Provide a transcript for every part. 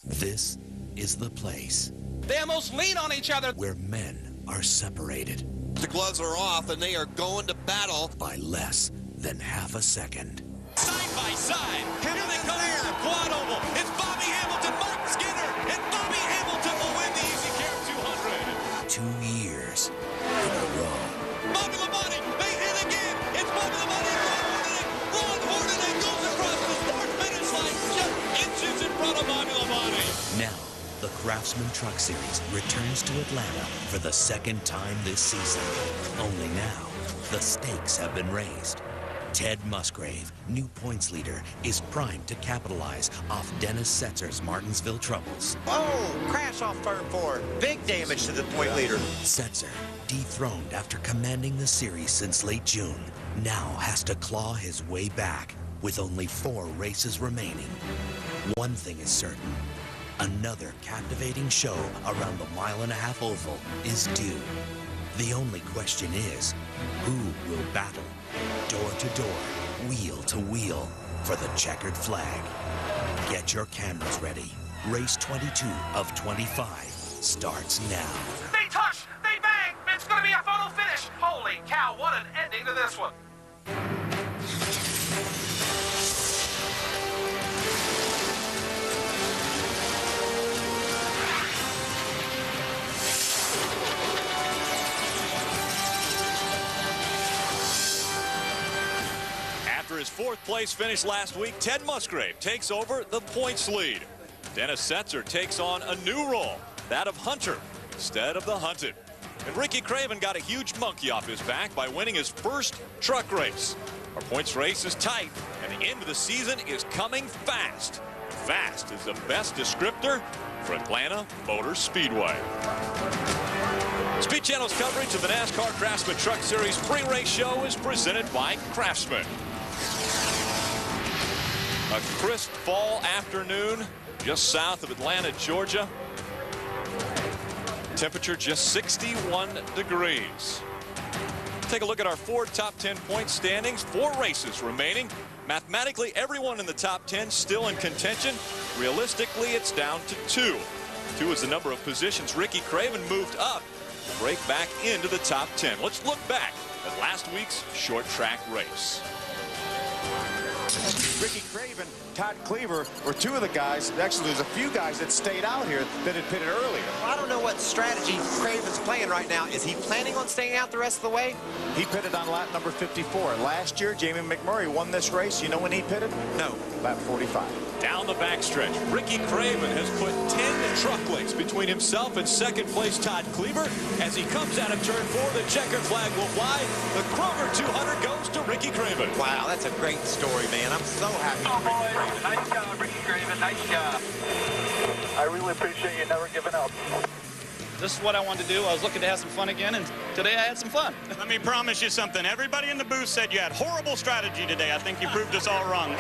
This is the place They almost lean on each other. where men are separated The gloves are off, and they are going to battle. by less than half a second. Side by side. Here they come here. Quad oval. It's Bobby Hamilton, Mark Skinner, and Bobby Hamilton will win the EasyCare 200. 2 years in a row. Bobby Labonte, they hit again. It's Bobby Labonte and Ron Hornaday goes across the start finish line just inches in front of Bobby Labonte. Now, the Craftsman Truck Series returns to Atlanta for the second time this season. Only now, the stakes have been raised. Ted Musgrave, new points leader, is primed to capitalize off Dennis Setzer's Martinsville troubles. Oh, crash off turn 4. Big damage to the point leader. Setzer, dethroned after commanding the series since late June, now has to claw his way back with only 4 races remaining. One thing is certain. Another captivating show around the mile-and-a-half oval is due. The only question is, who will battle door to door, wheel to wheel for the checkered flag? Get your cameras ready. Race 22 of 25 starts now. They touch, they bang, it's gonna be a photo finish. Holy cow, what an ending to this one. After his 4th place finish last week, Ted Musgrave takes over the points lead. Dennis Setzer takes on a new role, that of hunter instead of the hunted. And Ricky Craven got a huge monkey off his back by winning his first truck race. Our points race is tight, and the end of the season is coming fast. Fast is the best descriptor for Atlanta Motor Speedway. Speed Channel's coverage of the NASCAR Craftsman Truck Series pre-race show is presented by Craftsman. A crisp fall afternoon just south of Atlanta, Georgia. Temperature just 61 degrees. Take a look at our 4 top 10 point standings. 4 races remaining. Mathematically, everyone in the top 10 still in contention. Realistically, it's down to 2. 2 is the number of positions Ricky Craven moved up to break back into the top 10. Let's look back at last week's short track race. Ricky Craven, Todd Cleaver were 2 of the guys. Actually, there's a few guys that stayed out here that had pitted earlier. I don't know what strategy Craven's playing right now. Is he planning on staying out the rest of the way? He pitted on lap number 54. Last year, Jamie McMurray won this race. You know when he pitted? No. Lap 45. Down the backstretch, Ricky Craven has put 10 truck lengths between himself and second place Todd Cleaver. As he comes out of turn 4, the checkered flag will fly. The Kroger 200 goes to Ricky Craven. Wow, that's a great story, man. I'm so happy for Ricky Craven. Nice job, Ricky Craven, nice job. I really appreciate you never giving up. This is what I wanted to do. I was looking to have some fun again, and today I had some fun. Let me promise you something. Everybody in the booth said you had horrible strategy today. I think you proved us all wrong.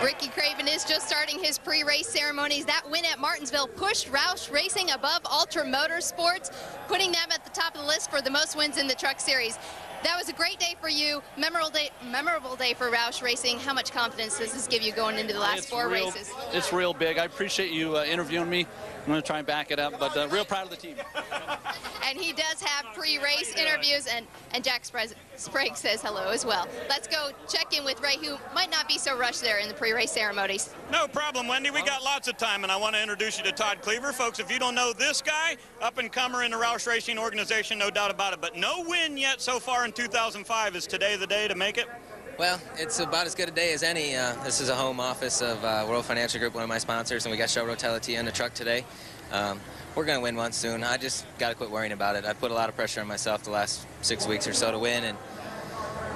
Ricky Craven is just starting his pre-race ceremonies. That win at Martinsville pushed Roush Racing above Ultra Motorsports, putting them at the top of the list for the most wins in the Truck Series. That was a great day for you, memorable day for Roush Racing. How much confidence does this give you going into the last 4 races? It's real big. I appreciate you interviewing me. I'm going to try and back it up, but real proud of the team. And he does have pre-race interviews, and Jack Sprague says hello as well. Let's go check in with Ray, who might not be so rushed there in the pre-race ceremonies. No problem, Wendy. We got lots of time, and I want to introduce you to Todd Cleaver. Folks, if you don't know this guy, up-and-comer in the Roush Racing organization, no doubt about it. But no win yet so far in 2005. Is today the day to make it? Well, it's about as good a day as any. This is a home office of World Financial Group, one of my sponsors, and we got Show Rotelli in the truck today. We're going to win one soon. I just got to quit worrying about it. I put a lot of pressure on myself the last 6 weeks or so to win, and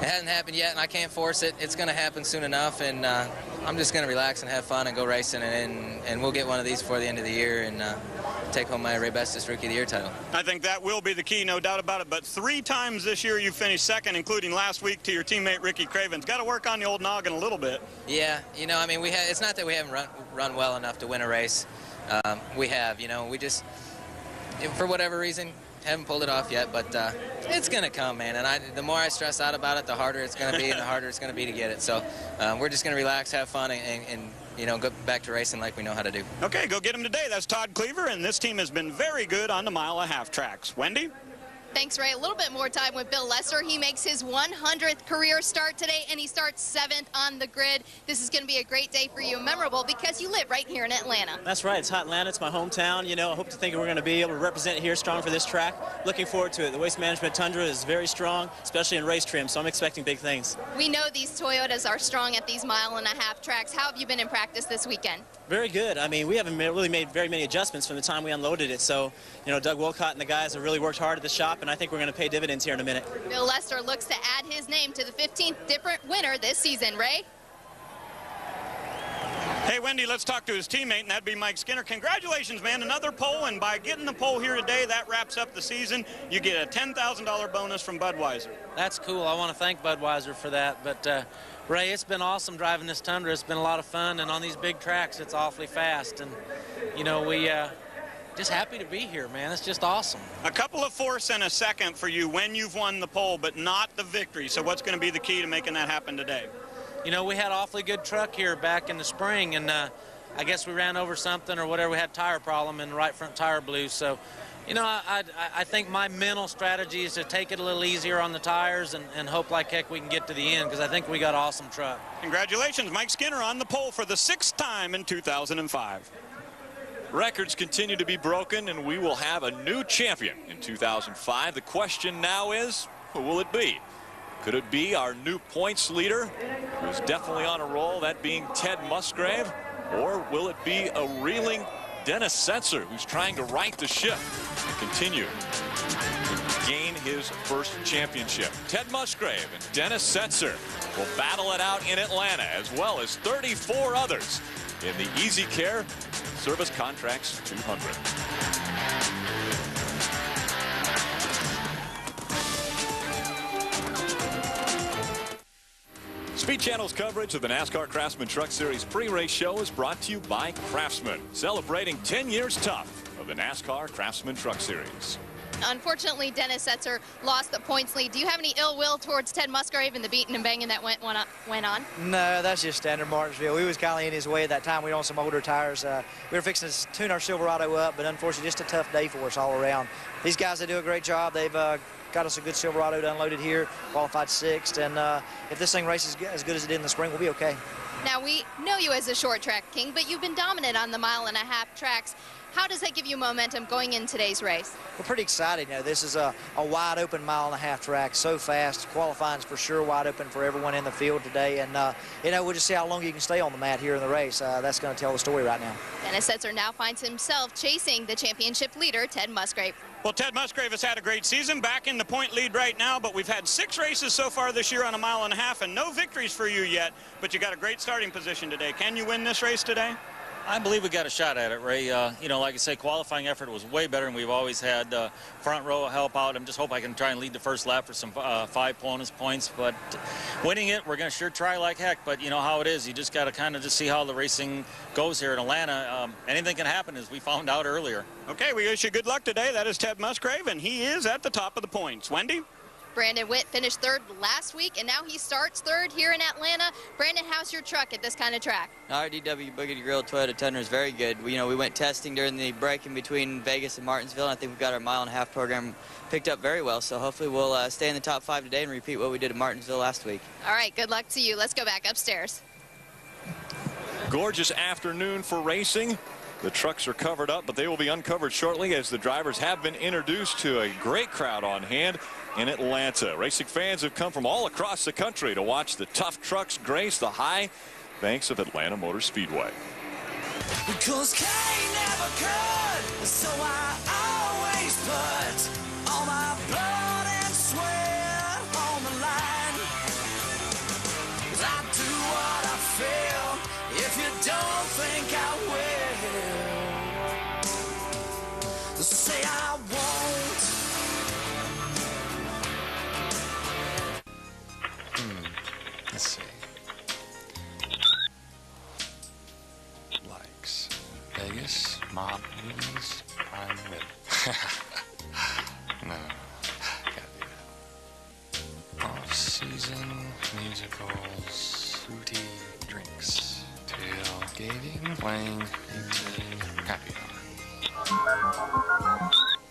it hasn't happened yet, and I can't force it. It's going to happen soon enough, and I'm just going to relax and have fun and go racing, and we'll get one of these before the end of the year and take home my Ray Bestest Rookie of the Year title. I think that will be the key, no doubt about it. But 3 times this year you finished second, including last week to your teammate Ricky Craven's. Got to work on the old noggin a little bit. Yeah, you know, I mean, it's not that we haven't run well enough to win a race. We have, you know, we just, for whatever reason, Haven't pulled it off yet, but it's going to come, man. And the more I stress out about it, the harder it's going to be and the harder it's going to be to get it. So we're just going to relax, have fun, and you know, go back to racing like we know how to do. Okay, go get him today. That's Todd Cleaver, and this team has been very good on the mile-and-a-half tracks. Wendy? Thanks, Ray. A little bit more time with Bill Lester. He makes his 100th career start today, and he starts 7th on the grid. This is going to be a great day for you, memorable, because you live right here in Atlanta. That's right. It's hot Atlanta. It's my hometown. You know, I hope to think we're going to be able to represent here strong for this track. Looking forward to it. The Waste Management Tundra is very strong, especially in race trim, so I'm expecting big things. We know these Toyotas are strong at these mile-and-a-half tracks. How have you been in practice this weekend? Very good. I mean, we haven't really made very many adjustments from the time we unloaded it. So, you know, Doug Wolcott and the guys have really worked hard at the shop, and I think we're going to pay dividends here in a minute. Bill Lester looks to add his name to the 15th different winner this season. Ray? Hey, Wendy, let's talk to his teammate, and that'd be Mike Skinner. Congratulations, man. Another pole, and by getting the pole here today, that wraps up the season. You get a $10,000 bonus from Budweiser. That's cool. I want to thank Budweiser for that. But, Ray, it's been awesome driving this Tundra. It's been a lot of fun, and on these big tracks, it's awfully fast. And, you know, we just happy to be here, man. It's just awesome. A couple of fourths and a second for you when you've won the pole, but not the victory. So what's going to be the key to making that happen today? You know, we had an awfully good truck here back in the spring, and I guess we ran over something or whatever. We had a tire problem, and the right front tire blew. So, you know, I think my mental strategy is to take it a little easier on the tires and hope like heck we can get to the end, because I think we got an awesome truck. Congratulations, Mike Skinner on the pole for the 6th time in 2005. Records continue to be broken, and we will have a new champion in 2005. The question now is, who will it be? Could it be our new points leader, who's definitely on a roll, that being Ted Musgrave? Or will it be a reeling Dennis Setzer, who's trying to right the ship and continue to gain his first championship? Ted Musgrave and Dennis Setzer will battle it out in Atlanta, as well as 34 others in the EasyCare Service Contracts 200. Speed Channel's coverage of the NASCAR Craftsman Truck Series pre-race show is brought to you by Craftsman, celebrating 10 years tough of the NASCAR Craftsman Truck Series. Unfortunately, Dennis Setzer lost the points lead. Do you have any ill will towards Ted Musgrave and the beating and banging that went on? No, that's just standard Martinsville. We was kind of in his way at that time. We were on some older tires. We were fixing to tune our Silverado up, but unfortunately, just a tough day for us all around. These guys, they do a great job. They've got us a good Silverado unloaded here, qualified 6th, and if this thing races as good as it did in the spring, we'll be okay. Now, we know you as a short track king, but you've been dominant on the mile-and-a-half tracks. How does that give you momentum going in today's race? We're pretty excited. You know, this is a wide open mile-and-a-half track, so fast. Qualifying's for sure wide open for everyone in the field today, and you know, we'll just see how long you can stay on the mat here in the race. That's going to tell the story right now. Dennis Setzer now finds himself chasing the championship leader, Ted Musgrave. Well, Ted Musgrave has had a great season, back in the point lead right now, but we've had 6 races so far this year on a mile-and-a-half, and no victories for you yet, but you got a great starting position today. Can you win this race today? I believe we got a shot at it, Ray. You know, like I say, qualifying effort was way better than we've always had. Front row help out. I'm just hope I can try and lead the first lap for some 5 bonus points. But winning it, we're going to sure try like heck. But you know how it is. You just got to kind of just see how the racing goes here in Atlanta. Anything can happen, as we found out earlier. Okay, we wish you good luck today. That is Ted Musgrave, and he is at the top of the points. Wendy? Brandon Witt finished 3rd last week, and now he starts 3rd here in Atlanta. Brandon, how's your truck at this kind of track? RDW Boogity Grill Toyota Tundra is very good. We went testing during the break in between Vegas and Martinsville, and I think we've got our mile-and-a-half program picked up very well. So hopefully we'll stay in the top 5 today and repeat what we did at Martinsville last week. All right, good luck to you. Let's go back upstairs. Gorgeous afternoon for racing. The trucks are covered up, but they will be uncovered shortly as the drivers have been introduced to a great crowd on hand in Atlanta. Racing fans have come from all across the country to watch the tough trucks grace the high banks of Atlanta Motor Speedway. Because Kane never could, so I always put all my blood and sweat on the line. 'Cause I do what I feel, if you don't think I will. Say I won't. Let's see. Likes Vegas, mob movies, prime rib. No. Gotta do that. Off-season musicals, fruity drinks, tailgating, playing, eating, happy hour.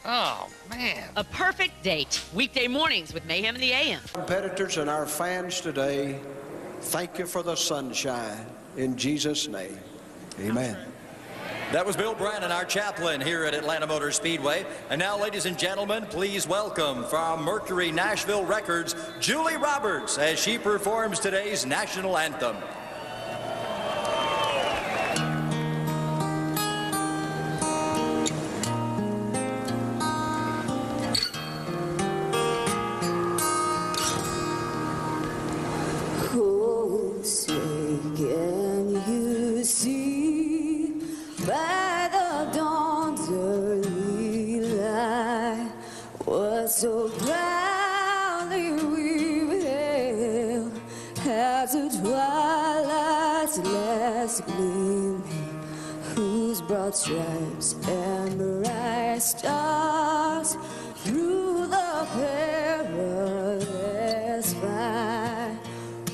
Oh, man. A perfect date. Weekday mornings with Mayhem in the AM. Competitors and our fans today, thank you for the sunshine. In Jesus' name, amen. That was Bill Brannon, our chaplain here at Atlanta Motor Speedway. And now, ladies and gentlemen, please welcome from Mercury Nashville Records, Julie Roberts, as she performs today's national anthem. Oh, say, can you see by the dawn's early light what so proudly we hailed as the twilight's last gleaming, whose broad stripes and bright stars through the perilous fight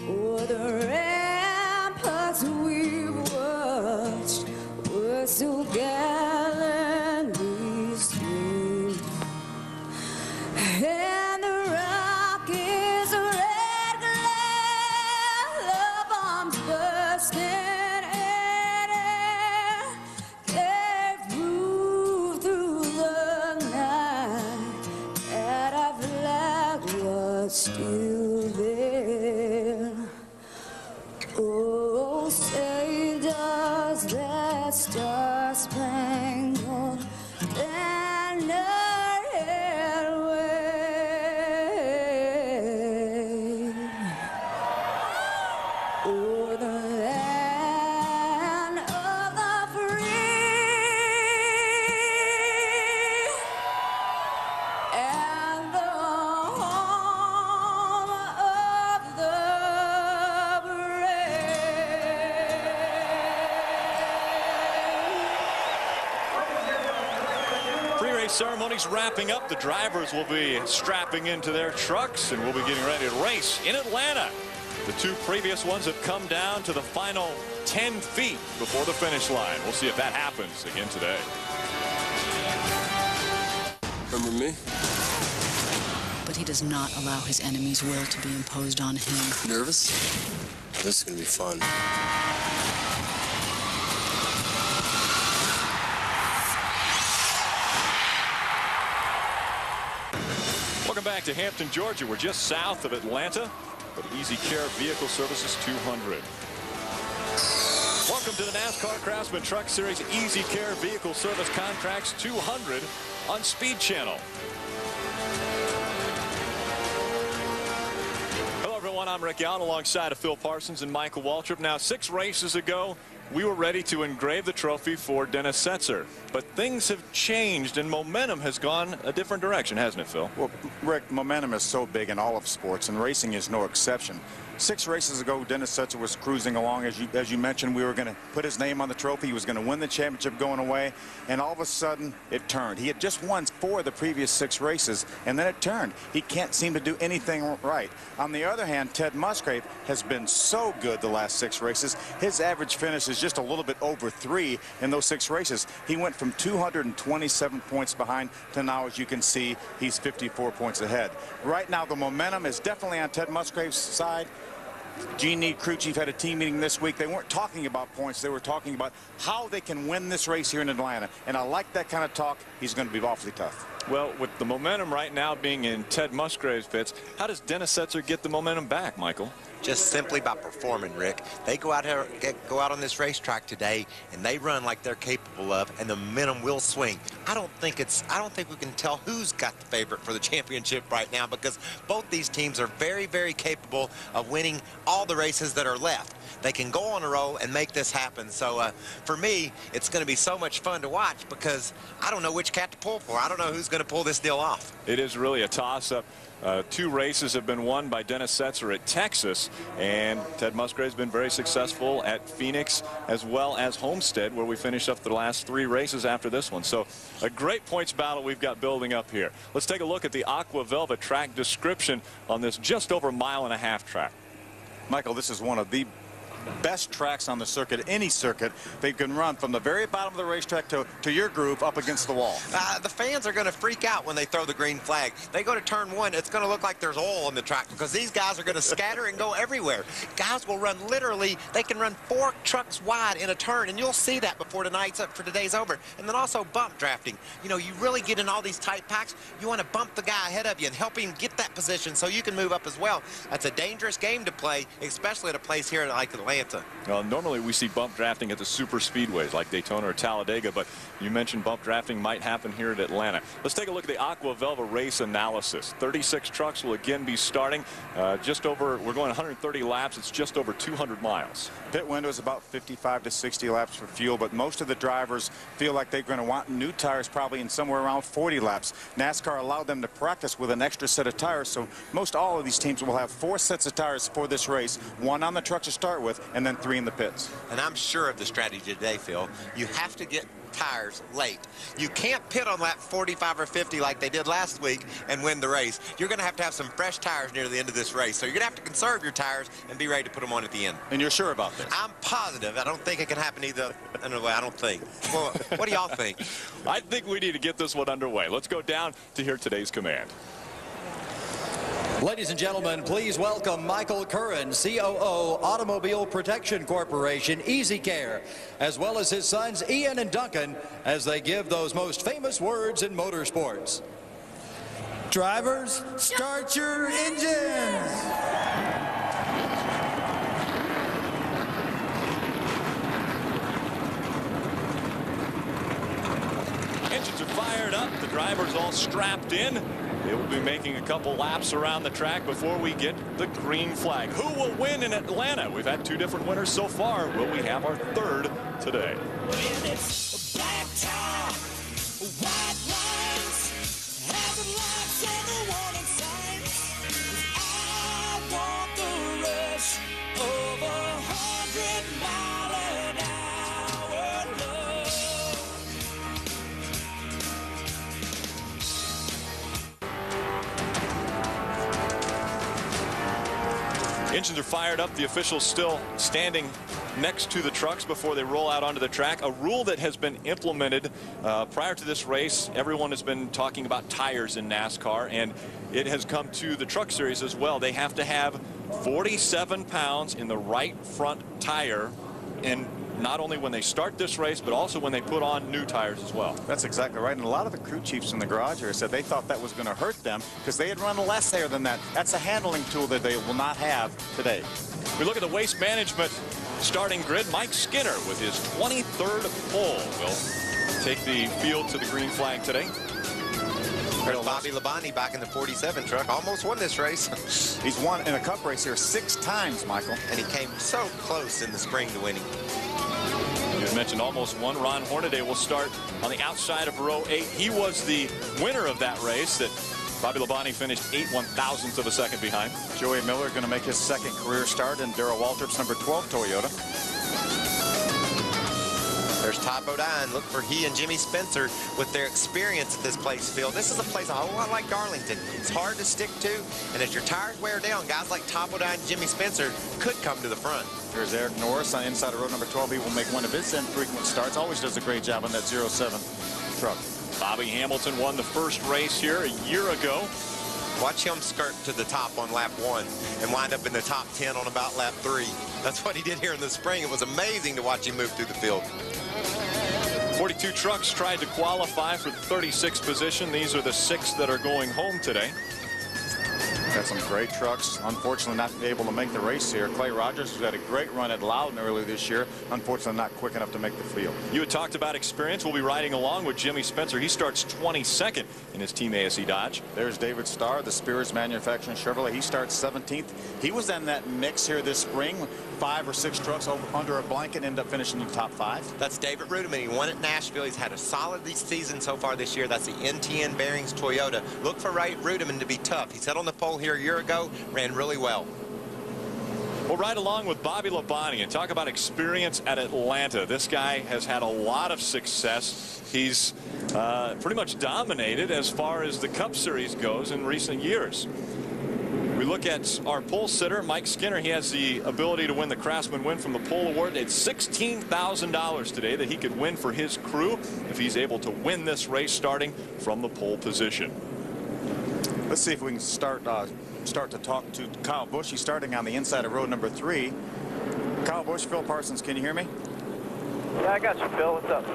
o'er the ramparts we watched were so gallantly streamed, and the rocket's red glare, the bombs bursting in air, they moved through the night, and our flag was still there. Oh, say does that star-spangled banner yet wave o'er the land of the free and the home of the Pre-race ceremonies wrapping up. The drivers will be strapping into their trucks, and we'll be getting ready to race in Atlanta. The two previous ones have come down to the final 10 feet before the finish line. We'll see if that happens again today. Remember me? But he does not allow his enemy's will to be imposed on him. Nervous? This is gonna be fun. Welcome back to Hampton, Georgia. We're just south of Atlanta, but EasyCare Vehicle Services 200. Welcome to the NASCAR Craftsman Truck Series EasyCare Vehicle Service Contracts 200 on Speed Channel. Hello, everyone. I'm Rick Allen alongside of Phil Parsons and Michael Waltrip. Now, 6 races ago, we were ready to engrave the trophy for Dennis Setzer. But things have changed, and momentum has gone a different direction, hasn't it, Phil? Well, Rick, momentum is so big in all of sports, and racing is no exception. 6 races ago, Dennis Setzer was cruising along. As you mentioned, we were going to put his name on the trophy. He was going to win the championship going away, and all of a sudden, it turned. He had just won 4 of the previous 6 races, and then it turned. He can't seem to do anything right. On the other hand, Ted Musgrave has been so good the last 6 races. His average finish is just a little bit over 3 in those 6 races. He went from 227 points behind to now, as you can see, he's 54 points ahead. Right now, the momentum is definitely on Ted Musgrave's side. Gene Need crew chief had a team meeting this week. They weren't talking about points. They were talking about how they can win this race here in Atlanta. And I like that kind of talk. He's going to be awfully tough. Well, with the momentum right now being in Ted Musgrave's pits, how does Dennis Setzer get the momentum back, Michael? Just simply by performing, Rick. They go out here, go out on this racetrack today, and they run like they're capable of, and the momentum will swing. I don't think we can tell who's got the favorite for the championship right now, because both these teams are very, very capable of winning all the races that are left. they can go on a roll and make this happen. So for me, it's going to be so much fun to watch because I don't know which cat to pull for. I don't know who's going to pull this deal off. It is really a toss-up. 2 races have been won by Dennis Setzer at Texas, and Ted Musgrave's been very successful at Phoenix as well as Homestead, where we finished up the last 3 races after this one. So a great points battle we've got building up here. Let's take a look at the Aqua Velva track description on this just over 1.5 mile track. Michael, this is one of the best tracks on the circuit, any circuit. They can run from the very bottom of the racetrack to your groove up against the wall. The fans are going to freak out when they throw the green flag. They go to turn 1, it's going to look like there's oil on the track because these guys are going to scatter and go everywhere. Guys will run literally, they can run 4 trucks wide in a turn, and you'll see that before today's over. And then also bump drafting. You know, you really get in all these tight packs, you want to bump the guy ahead of you and help him get that position so you can move up as well. That's a dangerous game to play, especially at a place here like Atlanta. Well, normally we see bump drafting at the super speedways like Daytona or Talladega, but you mentioned bump drafting might happen here at Atlanta. Let's take a look at the Aqua Velva race analysis. 36 trucks will again be starting we're going 130 laps. It's just over 200 miles. Pit window is about 55 to 60 laps for fuel, but most of the drivers feel like they're going to want new tires probably in somewhere around 40 laps. NASCAR allowed them to practice with an extra set of tires, so most all of these teams will have 4 sets of tires for this race, 1 on the truck to start with, and then 3 in the pits. And I'm sure of the strategy today, Phil. You have to get tires late. You can't pit on lap 45 or 50 like they did last week and win the race. You're going to have some fresh tires near the end of this race. So you're going to have to conserve your tires and be ready to put them on at the end. And you're sure about this? I'm positive. I don't think it can happen either way. I don't think. Well, what do y'all think? I think we need to get this one underway. Let's go down to hear today's command. Ladies and gentlemen, please welcome Michael Curran, COO, Automobile Protection Corporation, EasyCare, as well as his sons Ian and Duncan, as they give those most famous words in motorsports. Drivers, start your engines! Engines are fired up. The drivers all strapped in. They will be making a couple laps around the track before we get the green flag. Who will win in Atlanta? We've had 2 different winners so far. Will we have our 3rd today? When it's black tie, white lines, hazard lights and the warning signs. I want the rush of 100 mile an hour love. Engines are fired up. The officials still standing next to the trucks before they roll out onto the track. A rule that has been implemented prior to this race. Everyone has been talking about tires in NASCAR, and it has come to the truck series as well. They have to have 47 pounds in the right front tire, and not only when they start this race, but also when they put on new tires as well. That's exactly right. And a lot of the crew chiefs in the garage here said they thought that was going to hurt them because they had run less air than that. That's a handling tool that they will not have today. We look at the waste management starting grid. Mike Skinner with his 23rd pole will take the field to the green flag today. There's Bobby Labonte back in the 47 truck. Almost won this race. He's won in a cup race here 6 times, Michael. And he came so close in the spring to winning. You mentioned almost won. Ron Hornaday will start on the outside of row 8. He was the winner of that race that Bobby Labonte finished 8/1000ths of a second behind. Joey Miller going to make his 2nd career start in Darrell Waltrip's number 12 Toyota. There's Todd Bodine. Look for he and Jimmy Spencer with their experience at this place, Phil. This is a place a whole lot like Darlington. It's hard to stick to, and as your tires wear down, guys like Todd Bodine and Jimmy Spencer could come to the front. There's Eric Norris on inside of row number 12. He will make one of his infrequent starts. Always does a great job on that 07 truck. Bobby Hamilton won the first race here a year ago. Watch him skirt to the top on lap 1 and wind up in the top 10 on about lap 3. That's what he did here in the spring. It was amazing to watch him move through the field. 42 trucks tried to qualify for the 36th position. These are the 6 that are going home today. Got some great trucks. Unfortunately, not able to make the race here. Clay Rogers, who's had a great run at Loudon earlier this year, unfortunately not quick enough to make the field. You had talked about experience. We'll be riding along with Jimmy Spencer. He starts 22nd in his Team ASE Dodge. There's David Starr, the Spears Manufacturing Chevrolet. He starts 17th. He was in that mix here this spring 5 or 6 trucks under a blanket and end up finishing in the top 5? That's David Rudiman. He won at Nashville. He's had a solid season so far this year. That's the NTN Bearings Toyota. Look for Rudiman to be tough. He sat on the pole here a year ago, ran really well. Well, right along with Bobby Labonte, and talk about experience at Atlanta. This guy has had a lot of success. He's pretty much dominated as far as the Cup Series goes in recent years. We look at our pole sitter, Mike Skinner. He has the ability to win the Craftsman win from the pole award. It's $16,000 today that he could win for his crew if he's able to win this race starting from the pole position. Let's see if we can start to talk to Kyle Busch. He's starting on the inside of row number 3. Kyle Busch, Phil Parsons, can you hear me? Yeah, I got you, Phil. What's up?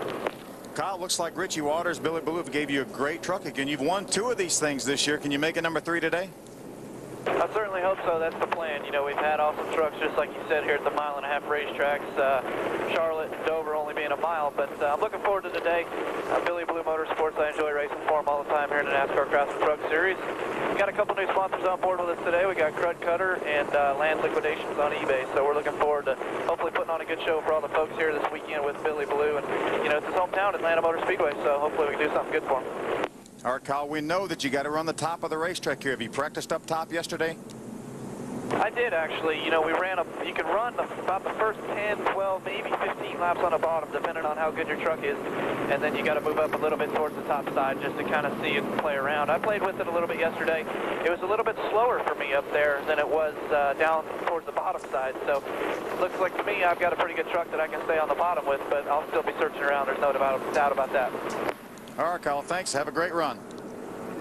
Kyle, looks like Richie Waters, Billy Blue gave you a great truck again. You've won 2 of these things this year. Can you make it number 3 today? I certainly hope so. That's the plan. You know, we've had awesome trucks, just like you said, here at the 1.5 mile racetracks. Charlotte and Dover only being a mile, but I'm looking forward to today. Billy Blue Motorsports, I enjoy racing for them all the time here in the NASCAR Craftsman Truck Series. We got a couple new sponsors on board with us today. We got Crud Cutter and Land Liquidations on eBay, so we're looking forward to hopefully putting on a good show for all the folks here this weekend with Billy Blue. And, you know, it's his hometown, Atlanta Motor Speedway, so hopefully we can do something good for him. All right, Kyle, we know that you got to run the top of the racetrack here. Have you practiced up top yesterday? I did, actually. You know, we ran you can run about the first 10, 12, maybe 15 laps on the bottom, depending on how good your truck is. And then you got to move up a little bit towards the top side just to kind of see it play around. I played with it a little bit yesterday. It was a little bit slower for me up there than it was down towards the bottom side. So looks like to me I've got a pretty good truck that I can stay on the bottom with, but I'll still be searching around. There's no doubt about that. All right, Kyle, thanks. Have a great run.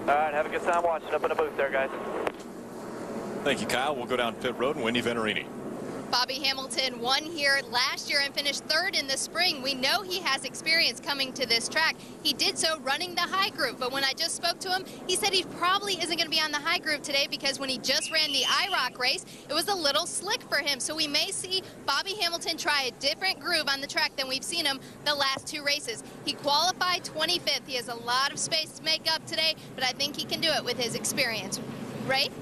All right, have a good time watching up in the booth there, guys. Thank you, Kyle. We'll go down pit road and Wendy Venerini. Bobby Hamilton won here last year and finished 3rd in the spring. We know he has experience coming to this track. He did so running the high groove, but when I just spoke to him, he said he probably isn't going to be on the high groove today because when he just ran the IROC race, it was a little slick for him. So we may see Bobby Hamilton try a different groove on the track than we've seen him the last 2 races. He qualified 25th. He has a lot of space to make up today, but I think he can do it with his experience. Right?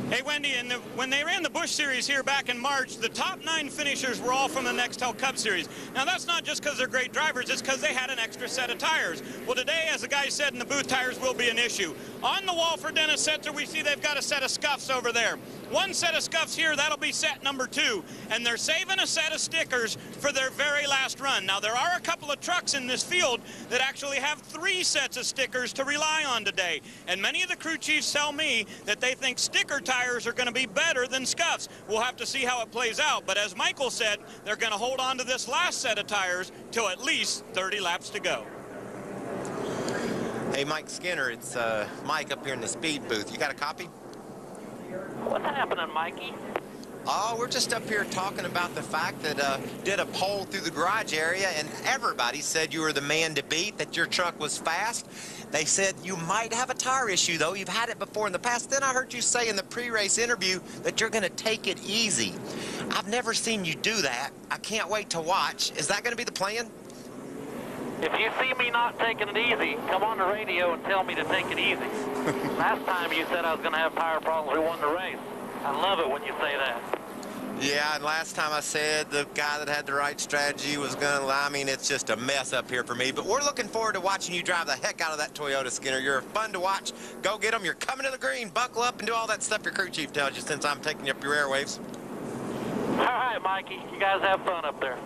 Hey, Wendy, when they ran the Busch Series here back in March, the top 9 finishers were all from the Nextel Cup Series. Now, that's not just because they're great drivers. It's because they had an extra set of tires. Well, today, as the guy said in the booth, tires will be an issue. On the wall for Dennis Setzer, we see they've got a set of scuffs over there. 1 set of scuffs here, that'll be set number 2. And they're saving a set of stickers for their very last run. Now, there are a couple of trucks in this field that actually have 3 sets of stickers to rely on today. And many of the crew chiefs tell me that they think sticker tires are going to be better than scuffs. We'll have to see how it plays out. But as Michael said, they're going to hold on to this last set of tires till at least 30 laps to go. Hey, Mike Skinner, it's Mike up here in the speed booth. You got a copy? What's happening, Mikey? Oh, we're just up here talking about the fact that did a poll through the garage area, and everybody said you were the man to beat, that your truck was fast. They said you might have a tire issue, though. You've had it before in the past. Then I heard you say in the pre-race interview that you're going to take it easy. I've never seen you do that. I can't wait to watch. Is that going to be the plan? If you see me not taking it easy, come on the radio and tell me to take it easy. Last time you said I was going to have tire problems, we won the race. I love it when you say that. Yeah, and last time I said the guy that had the right strategy was going to lie. I mean, it's just a mess up here for me. But we're looking forward to watching you drive the heck out of that Toyota, Skinner. You're fun to watch. Go get them. You're coming to the green. Buckle up and do all that stuff your crew chief tells you since I'm taking up your airwaves. All right, Mikey. You guys have fun up there.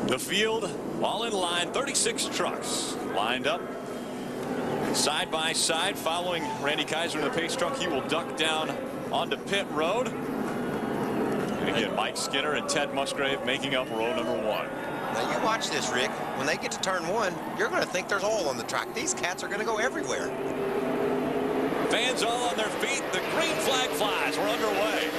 The field all in line, 36 trucks lined up side by side. Following Randy Kaiser in the pace truck, he will duck down onto pit road. And again, Mike Skinner and Ted Musgrave making up row number 1. Now you watch this, Rick. When they get to turn 1, you're going to think there's oil on the track. These cats are going to go everywhere. Fans all on their feet. The green flag flies. We're underway.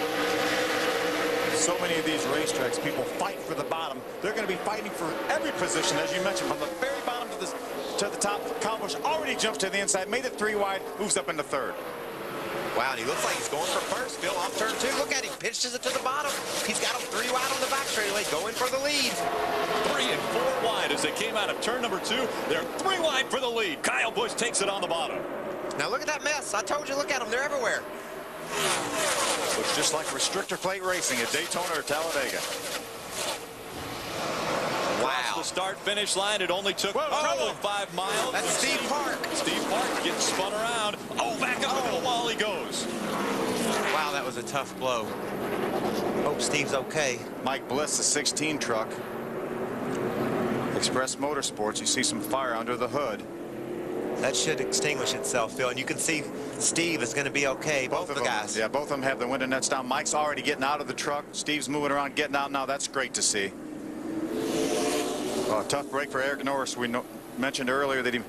So many of these racetracks, people fight for the bottom. They're going to be fighting for every position, as you mentioned, from the very bottom to the top. Kyle Busch already jumps to the inside, made it 3 wide, moves up into 3rd. Wow, and he looks like he's going for first. Phil off turn 2. Look at him. Pitches it to the bottom. He's got him 3 wide on the back straightaway, going for the lead. 3 and 4 wide as they came out of turn number 2. They're 3 wide for the lead. Kyle Busch takes it on the bottom. Now look at that mess. I told you, look at them. They're everywhere. Looks just like restrictor plate racing at Daytona or Talladega. Wow. The start-finish line, it only took 5 miles. That's Steve Park. Steve Park getting spun around. Oh, back up the middle wall he goes. Wow, that was a tough blow. Hope Steve's okay. Mike Bliss, the 16 truck. Express Motorsports, you see some fire under the hood. That should extinguish itself, Phil. And you can see Steve is going to be okay. Both of the guys. Yeah, both of them have the window nets down. Mike's already getting out of the truck. Steve's moving around, getting out now. That's great to see. Tough break for Eric Norris. We mentioned earlier that he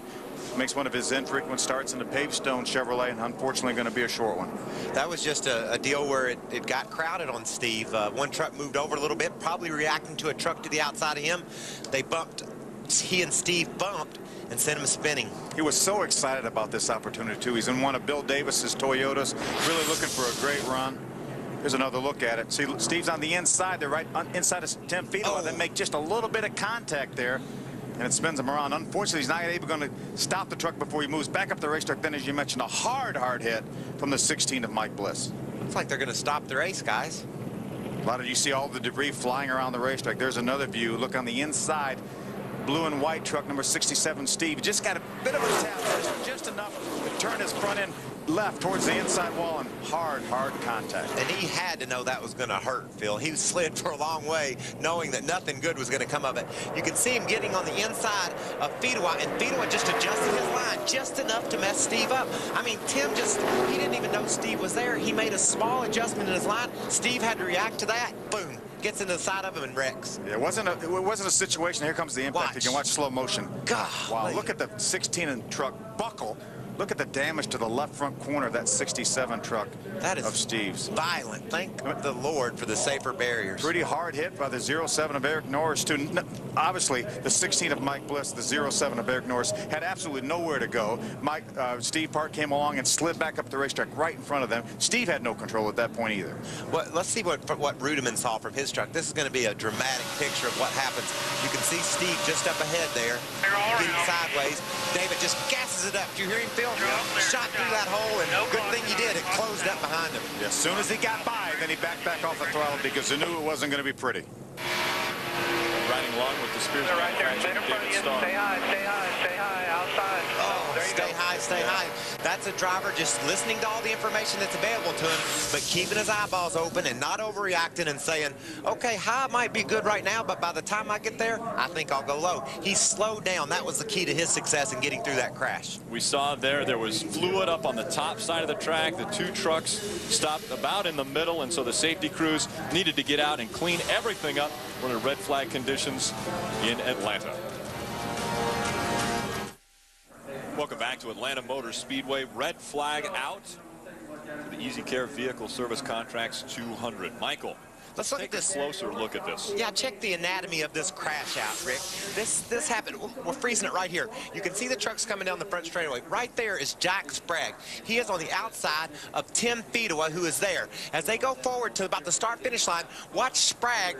makes one of his infrequent starts in the Pavestone Chevrolet, and unfortunately going to be a short one. That was just a deal where it got crowded on Steve. One truck moved over a little bit, probably reacting to a truck to the outside of him. They bumped. He and Steve bumped and sent him spinning. He was so excited about this opportunity, too. He's in one of Bill Davis's Toyotas, really looking for a great run. Here's another look at it. See, Steve's on the inside. They're right inside of 10 feet. They make just a little bit of contact there, and it spins him around. Unfortunately, he's not able to stop the truck before he moves back up the racetrack. Then, as you mentioned, a hard hit from the 16 of Mike Bliss. Looks like they're going to stop the race, guys. A lot of you see all the debris flying around the racetrack. There's another view. Look on the inside. Blue and white truck number 67 Steve just got a bit of a tap, just enough to turn his front end left towards the inside wall, and hard contact. And he had to know that was going to hurt, Phil. He slid for a long way knowing that nothing good was going to come of it. You can see him getting on the inside of Fedewa, and Fedewa just adjusted his line just enough to mess Steve up. I mean, Tim he didn't even know Steve was there. He made a small adjustment in his line. Steve had to react to that. Boom. Gets into the side of him and wrecks. Yeah, it wasn't a situation. Here comes the impact. You can watch slow motion. God. Wow, look at the 16 truck buckle. Look at the damage to the left front corner of that 67 truck of Steve's. Violent. Thank the Lord for the safer barriers. Pretty hard hit by the 07 of Eric Norris, too. Obviously, the 16 of Mike Bliss, the 07 of Eric Norris, had absolutely nowhere to go. Steve Park came along and slid back up the racetrack right in front of them. Steve had no control at that point either. Well, let's see what Rudiman saw from his truck. This is going to be a dramatic picture of what happens. You can see Steve just up ahead there, getting sideways. David just gasses it up. Do you hear him, Phil? Shot through that hole, and good thing he did. It closed up behind him. Yeah, as soon as he got by, then he backed back off the throttle because he knew it wasn't going to be pretty. Riding along with the Spears right there. Stay in front of you. Stay high, outside. Oh, stay high. That's a driver just listening to all the information that's available to him, but keeping his eyeballs open and not overreacting and saying, okay, high might be good right now, but by the time I get there, I think I'll go low. He slowed down. That was the key to his success in getting through that crash. We saw there was fluid up on the top side of the track. The two trucks stopped about in the middle, and so the safety crews needed to get out and clean everything up for the red flag conditions in Atlanta. Welcome back to Atlanta Motor Speedway. Red flag out for the EasyCare Vehicle Service Contracts 200. Michael, let's look at this. Closer look at this. Yeah, check the anatomy of this crash out, Rick. This happened. We're freezing it right here. You can see the trucks coming down the front straightaway. Right there is Jack Sprague. He is on the outside of Tim Fedewa, who is there. As they go forward to about the start-finish line, watch Sprague.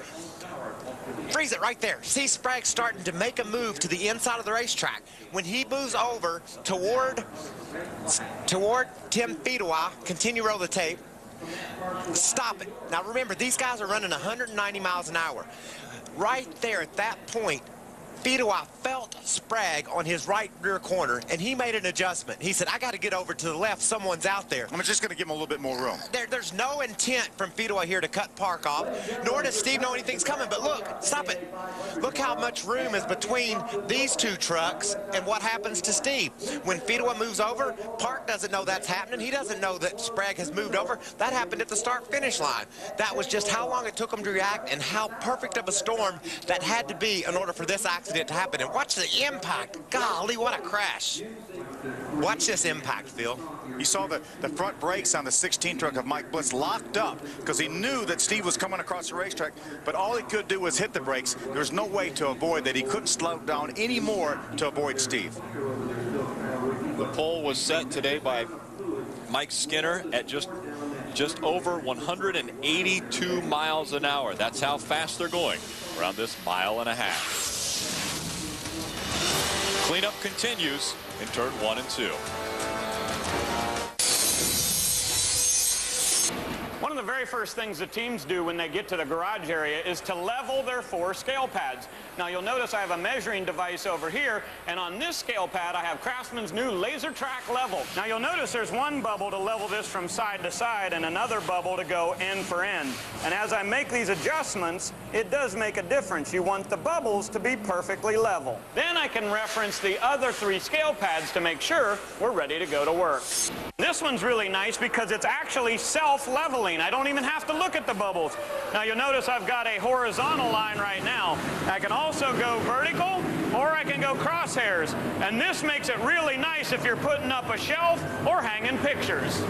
Freeze it right there. See Sprague starting to make a move to the inside of the racetrack. When he moves over toward Tim Fedewa, continue roll the tape. Stop it. Now remember, these guys are running 190 miles an hour. Right there at that point, Fedewa felt Sprague on his right rear corner, and he made an adjustment. He said, I got to get over to the left. Someone's out there. I'm just going to give him a little bit more room. There's no intent from Fedewa here to cut Park off, nor does Steve know anything's coming. But look, stop it. Look how much room is between these two trucks and what happens to Steve. When Fedewa moves over, Park doesn't know that's happening. He doesn't know that Sprague has moved over. That happened at the start-finish line. That was just how long it took him to react and how perfect of a storm that had to be in order for this accident to happen. And watch the impact. Golly, what a crash. Watch this impact, Phil. You saw the front brakes on the 16 truck of Mike Bliss locked up because he knew that Steve was coming across the racetrack, but all he could do was hit the brakes. There was no way to avoid that. He couldn't slow down any more to avoid Steve. The pole was set today by Mike Skinner at just over 182 miles an hour. That's how fast they're going around this mile and a half. Cleanup continues in turn 1 and 2. of the very first things the teams do when they get to the garage area is to level their 4 scale pads. Now you'll notice I have a measuring device over here, and on this scale pad I have Craftsman's new laser track level. Now you'll notice there's one bubble to level this from side to side and another bubble to go end for end. And as I make these adjustments, it does make a difference. You want the bubbles to be perfectly level. Then I can reference the other 3 scale pads to make sure we're ready to go to work. This one's really nice because it's actually self-leveling. I don't even have to look at the bubbles. Now you'll notice I've got a horizontal line right now. I can also go vertical or I can go crosshairs. And this makes it really nice if you're putting up a shelf or hanging pictures.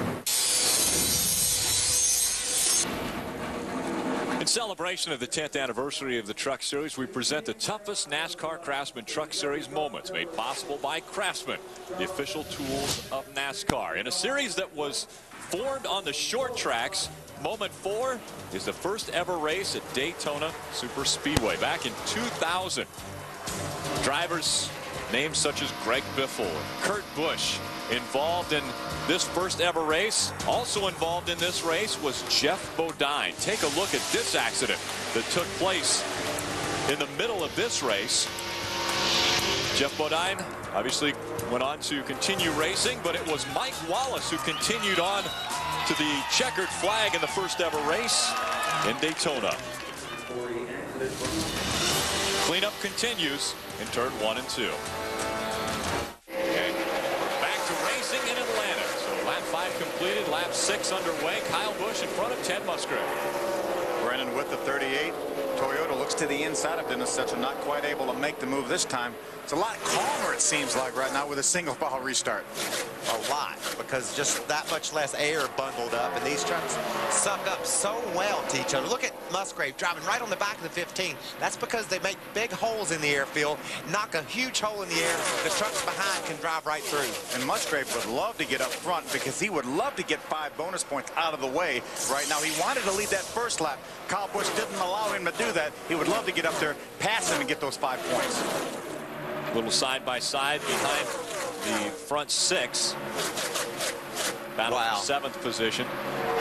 In celebration of the 10th anniversary of the Truck Series, we present the toughest NASCAR Craftsman Truck Series moments, made possible by Craftsman, the official tools of NASCAR. In a series that was formed on the short tracks, moment 4 is the first ever race at Daytona Superspeedway back in 2000. Drivers names such as Greg Biffle, Kurt Busch, involved in this first ever race. Also involved in this race was Jeff Bodine. Take a look at this accident that took place in the middle of this race. Jeff Bodine obviously went on to continue racing, but it was Mike Wallace who continued on to the checkered flag in the first ever race in Daytona. Cleanup continues in turn 1 and 2. In Atlanta. So lap 5 completed, lap 6 underway. Kyle Busch in front of Ted Musgrave. Brennan with the 38. Toyota looks to the inside of Dennis Setzer, not quite able to make the move this time. It's a lot calmer, it seems like, right now with a single file restart. A lot, because just that much less air bundled up, and these trucks suck up so well to each other. Look at Musgrave driving right on the back of the 15. That's because they make big holes in the airfield, knock a huge hole in the air. The trucks behind can drive right through. And Musgrave would love to get up front because he would love to get 5 bonus points out of the way right now. He wanted to lead that first lap. Kyle Busch didn't allow him to do that. He would love to get up there, pass him, and get those 5 points. A little side-by-side behind the front 6. Battle for 7th position.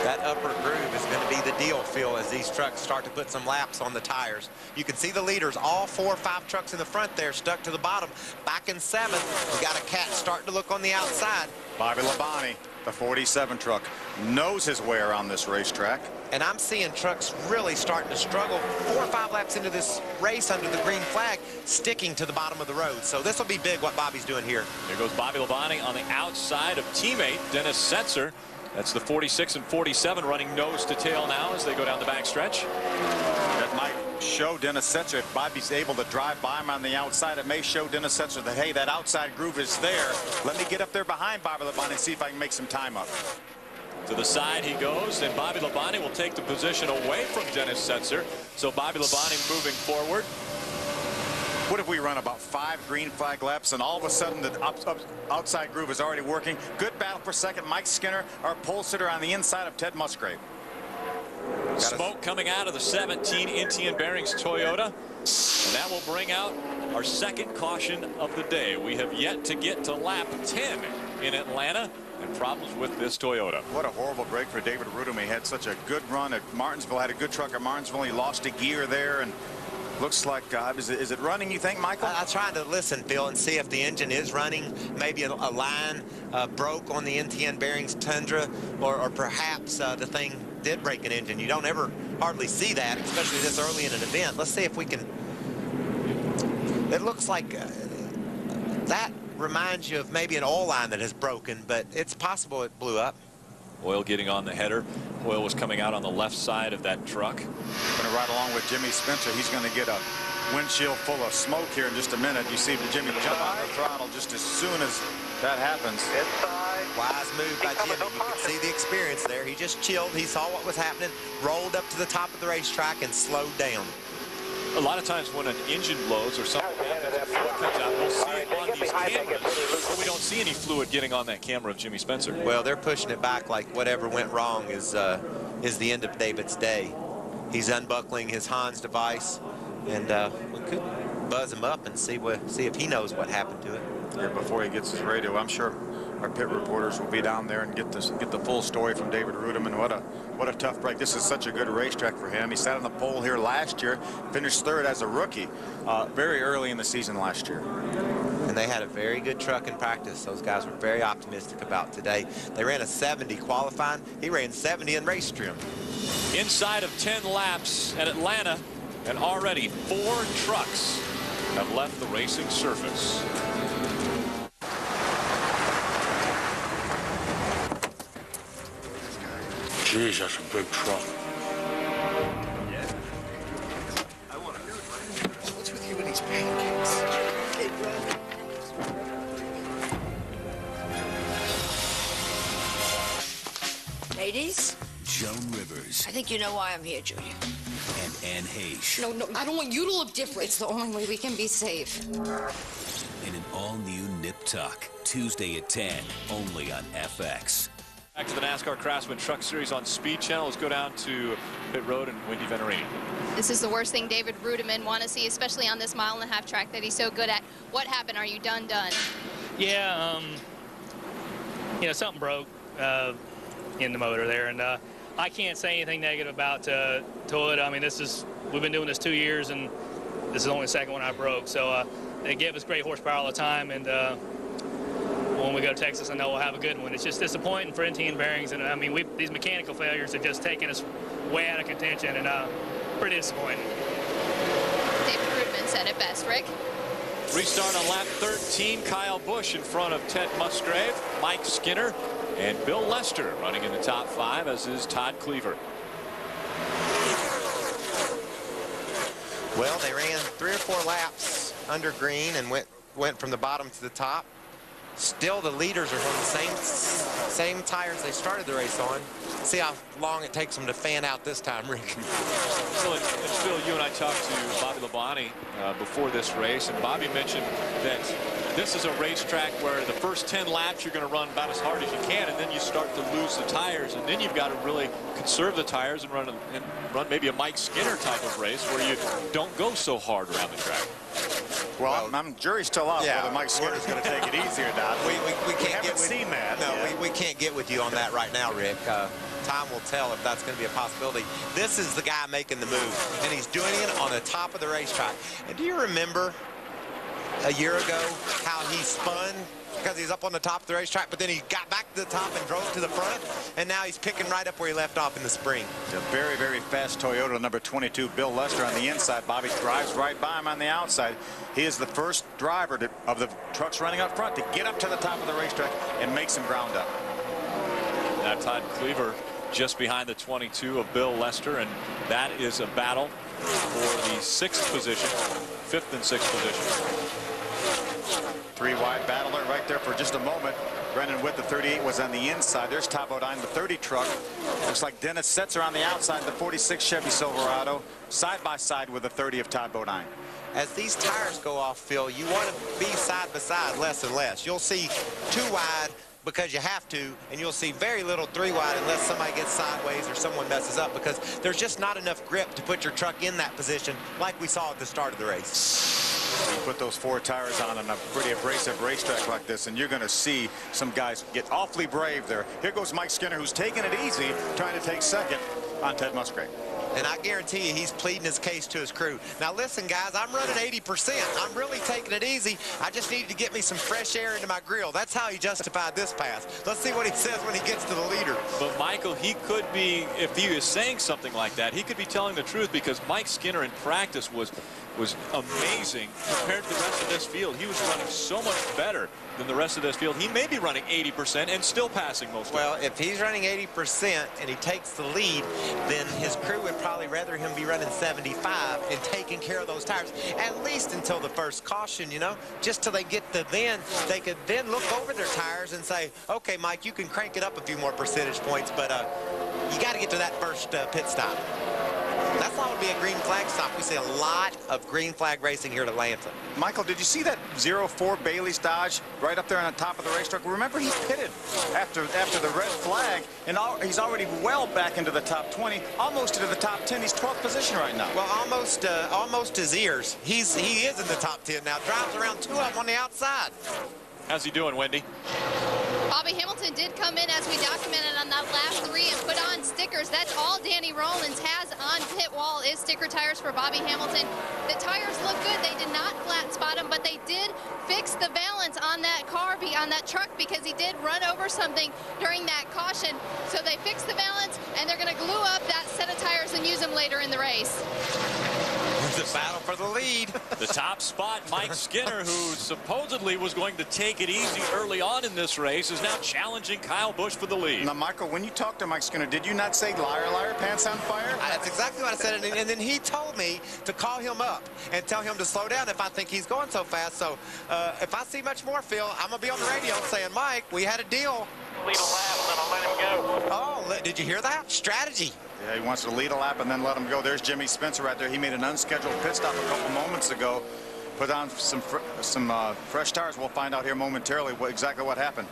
That upper groove is going to be the deal, Phil, as these trucks start to put some laps on the tires. You can see the leaders, all 4 or 5 trucks in the front there stuck to the bottom. Back in 7th, we got a cat starting to look on the outside. Bobby Labonte, the 47 truck, knows his way around this racetrack. And I'm seeing trucks really starting to struggle 4 or 5 laps into this race under the green flag, sticking to the bottom of the road. So this will be big what Bobby's doing here. There goes Bobby Labonte on the outside of teammate Dennis Setzer. That's the 46 and 47 running nose to tail now as they go down the backstretch. That might show Dennis Setzer, if Bobby's able to drive by him on the outside, it may show Dennis Setzer that, hey, that outside groove is there. Let me get up there behind Bobby Labonte and see if I can make some time up. To the side he goes, and Bobby Labonte will take the position away from Dennis Setzer. So Bobby Labonte moving forward. What if we run about 5 green flag laps and all of a sudden the outside groove is already working? Good battle for second. Mike Skinner, our pole sitter on the inside of Ted Musgrave. Smoke coming out of the 17 Intian Bearings Toyota. And that will bring out our second caution of the day. We have yet to get to lap 10 in Atlanta. And problems with this Toyota. What a horrible break for David Rudum. He had such a good run at Martinsville, had a good truck at Martinsville. He lost a gear there, and looks like, is it running, you think, Michael? I'm trying to listen, Phil, and see if the engine is running. Maybe a line broke on the NTN Bearings Tundra, or perhaps the thing did break an engine. You don't ever hardly see that, especially this early in an event. Let's see if we can. It looks like that reminds you of maybe an oil line that has broken, but it's possible it blew up. Oil getting on the header. Oil was coming out on the left side of that truck. Going to ride along with Jimmy Spencer. He's going to get a windshield full of smoke here in just a minute. You see Jimmy jump on the throttle just as soon as that happens. Wise move by Jimmy. You can see the experience there. He just chilled. He saw what was happening, rolled up to the top of the racetrack, and slowed down. A lot of times when an engine blows or something happens, fluid comes out, we'll see it on these cameras, but we don't see any fluid getting on that camera of Jimmy Spencer. Well, they're pushing it back like whatever went wrong is the end of David's day. He's unbuckling his Hans device, and we could buzz him up and see if he knows what happened to it. Yeah, before he gets his radio, I'm sure our pit reporters will be down there and get the full story from David Ruderman. What a tough break. This is such a good racetrack for him. He sat on the pole here last year, finished third as a rookie very early in the season last year. And they had a very good truck in practice. Those guys were very optimistic about today. They ran a 70 qualifying. He ran 70 in race trim. Inside of 10 laps at Atlanta, and already 4 trucks have left the racing surface. Jeez, that's a big truck. What's with you and these pancakes? Hey, bro. Ladies? Joan Rivers. I think you know why I'm here, Julia. And Anne Heche. No, I don't want you to look different. It's the only way we can be safe. In an all-new Nip Tuck, Tuesday at 10, only on FX. Back to the NASCAR Craftsman Truck Series on Speed Channel. Let's go down to pit road and Wendy Venerini. This is the worst thing David Ruderman want to see, especially on this mile-and-a-half track that he's so good at. What happened? Are you done? Yeah, you know, something broke in the motor there, and I can't say anything negative about Toyota. I mean, we've been doing this 2 years, and this is only the second one I broke. So they give us great horsepower all the time, and when we go to Texas, I know we'll have a good one. It's just disappointing for NT and bearings, and I mean, these mechanical failures have just taken us way out of contention, and pretty disappointing. David Ruderman said it best. Rick? Restart on lap 13. Kyle Busch in front of Ted Musgrave, Mike Skinner, and Bill Lester running in the top 5, as is Todd Cleaver. Well, they ran 3 or 4 laps under green and went from the bottom to the top. Still, the leaders are on the same tires they started the race on. See how long it takes them to fan out this time, Rick. So, Phil, you and I talked to Bobby Labonte before this race, and Bobby mentioned that this is a racetrack where the first 10 laps you're going to run about as hard as you can, and then you start to lose the tires, and then you've got to really conserve the tires and run maybe a Mike Skinner type of race where you don't go so hard around the track. Well, jury's still out whether Mike Skinner's going to take it easy or not. We can't haven't seen that. No, we can't get with you on that right now, Rick. Time will tell if that's going to be a possibility. This is the guy making the move, and he's doing it on the top of the racetrack. And do you remember a year ago how he spun because he's up on the top of the racetrack, but then he got back to the top and drove to the front, and now he's picking right up where he left off in the spring. A very, very fast Toyota, number 22, Bill Lester on the inside. Bobby drives right by him on the outside. He is the first driver of the trucks running up front to get up to the top of the racetrack and make some ground up. Now Todd Cleaver just behind the 22 of Bill Lester, and that is a battle for the 6th position, 5th and 6th position. 3 wide battler right there for just a moment. Brendan Witt, the 38, was on the inside. There's Todd Bodine, the 30 truck. Looks like Dennis Setzer on the outside, the 46 Chevy Silverado, side by side with the 30 of Todd Bodine. As these tires go off, Phil, you want to be side by side less and less. You'll see 2 wide because you have to, and you'll see very little 3 wide unless somebody gets sideways or someone messes up, because there's just not enough grip to put your truck in that position like we saw at the start of the race. You put those 4 tires on a pretty abrasive racetrack like this, and you're going to see some guys get awfully brave there. Here goes Mike Skinner, who's taking it easy, trying to take second on Ted Musgrave. And I guarantee you he's pleading his case to his crew. Now listen, guys, I'm running 80%. I'm really taking it easy. I just needed to get me some fresh air into my grill. That's how he justified this pass. Let's see what he says when he gets to the leader. But Michael, he could be, if he is saying something like that, he could be telling the truth, because Mike Skinner in practice was amazing compared to the rest of this field. He was running so much better than the rest of this field. He may be running 80% and still passing most of them. Well, if he's running 80% and he takes the lead, then his crew would probably rather him be running 75 and taking care of those tires, at least until the first caution, you know, just till they get to then. They could then look over their tires and say, okay, Mike, you can crank it up a few more percentage points, but you got to get to that first pit stop. That's why it would be a green flag stop. We see a lot of green flag racing here at Atlanta. Michael, did you see that 04 Bailey's Dodge right up there on the top of the racetrack? Remember, he pitted after the red flag, and he's already well back into the top 20, almost into the top 10. He's 12th position right now. Well, almost his ears. He is in the top 10 now. Drives around 2 of them on the outside. How's he doing, Wendy? Bobby Hamilton did come in, as we documented on that last 3, and put on stickers. That's all Danny Rollins has on pit wall is sticker tires for Bobby Hamilton. The tires look good. They did not flat spot him, but they did fix the balance on that car, on that truck, because he did run over something during that caution. So they fixed the balance, and they're going to glue up that set of tires and use them later in the race. The battle for the lead. The top spot, Mike Skinner, who supposedly was going to take it easy early on in this race, is now challenging Kyle Busch for the lead. Now, Michael, when you talked to Mike Skinner, did you not say, liar, liar, pants on fire? That's exactly what I said, and then he told me to call him up and tell him to slow down if I think he's going so fast. So if I see much more, Phil, I'm going to be on the radio saying, Mike, we had a deal. Lead a lap, and then I'll let him go. Oh, did you hear that? Strategy. Yeah, he wants to lead a lap and then let him go. There's Jimmy Spencer right there. He made an unscheduled pit stop a couple moments ago. Put on some fresh tires. We'll find out here momentarily exactly what happened.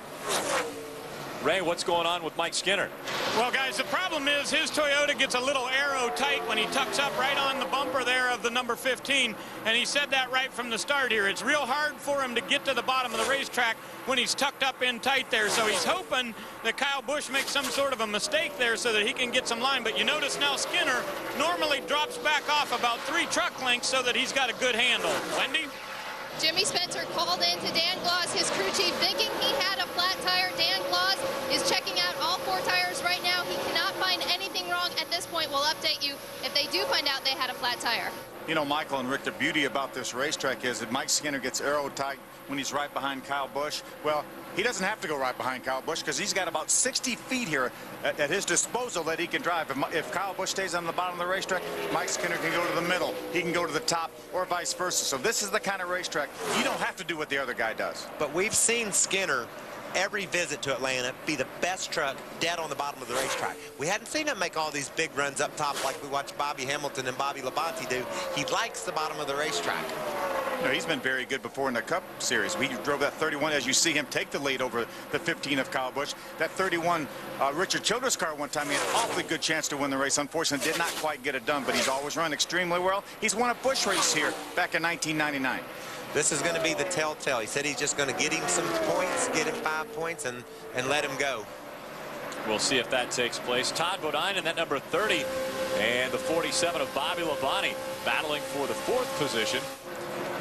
Ray, what's going on with Mike Skinner? Well, guys, the problem is his Toyota gets a little aero tight when he tucks up right on the bumper there of the number 15, and he said that right from the start here. It's real hard for him to get to the bottom of the racetrack when he's tucked up in tight there, so he's hoping that Kyle Busch makes some sort of a mistake there so that he can get some line. But you notice now Skinner normally drops back off about 3 truck lengths so that he's got a good handle. Wendy? Jimmy Spencer called in to Dan Gloss, his crew chief, thinking he had a flat tire. Dan Gloss is checking out all 4 tires right now. He cannot find anything wrong at this point. We'll update you if they do find out they had a flat tire. You know, Michael and Rick, the beauty about this racetrack is that Mike Skinner gets aero tight when he's right behind Kyle Busch. Well, he doesn't have to go right behind Kyle Busch because he's got about 60 feet here at his disposal that he can drive. If Kyle Busch stays on the bottom of the racetrack, Mike Skinner can go to the middle. He can go to the top or vice versa. So this is the kind of racetrack you don't have to do what the other guy does. But we've seen Skinner every visit to Atlanta be the best truck dead on the bottom of the racetrack. We hadn't seen him make all these big runs up top like we watched Bobby Hamilton and Bobby Labonte do. He likes the bottom of the racetrack. You know, he's been very good before in the Cup Series. He drove that 31 as you see him take the lead over the 15 of Kyle Busch. That 31 Richard Childress car one time, he had an awfully good chance to win the race. Unfortunately, did not quite get it done, but he's always run extremely well. He's won a Busch race here back in 1999. This is going to be the telltale. He said he's just going to get him some points, get him 5 points, and let him go. We'll see if that takes place. Todd Bodine in that number 30 and the 47 of Bobby Labonte battling for the 4th position.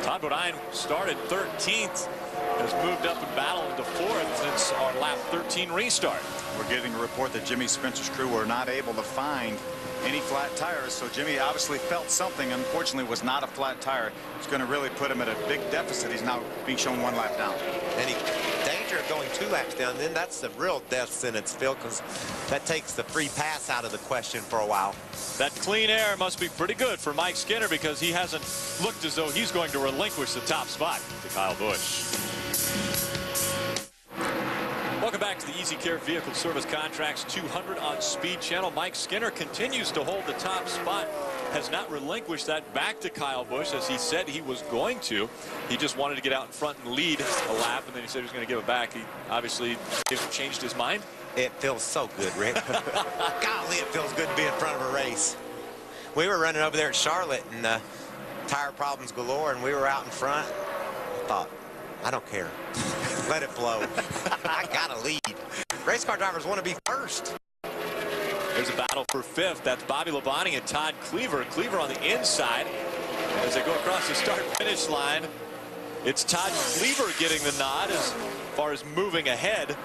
Todd Bodine started 13th, has moved up and battled into 4th since our lap 13 restart. We're getting a report that Jimmy Spencer's crew were not able to find any flat tires, so Jimmy obviously felt something. Unfortunately, was not a flat tire. It's going to really put him at a big deficit. He's now being shown 1 lap down. And danger of going 2 laps down, then that's the real death sentence, Phil, because that takes the free pass out of the question for a while. That clean air must be pretty good for Mike Skinner because he hasn't looked as though he's going to relinquish the top spot to Kyle Busch. Welcome back to the EasyCare Vehicle Service Contracts 200 on Speed Channel. Mike Skinner continues to hold the top spot, has not relinquished that back to Kyle Busch as he said he was going to. He just wanted to get out in front and lead a lap, and then he said he was going to give it back. He obviously changed his mind. It feels so good, Rick. Golly, it feels good to be in front of a race. We were running over there at Charlotte, and tire problems galore, and we were out in front. I thought, I don't care. Let it flow. I got to lead. Race car drivers want to be first. There's a battle for 5th. That's Bobby Labonte and Todd Cleaver. Cleaver on the inside. As they go across the start-finish line, it's Todd Cleaver getting the nod as far as moving ahead.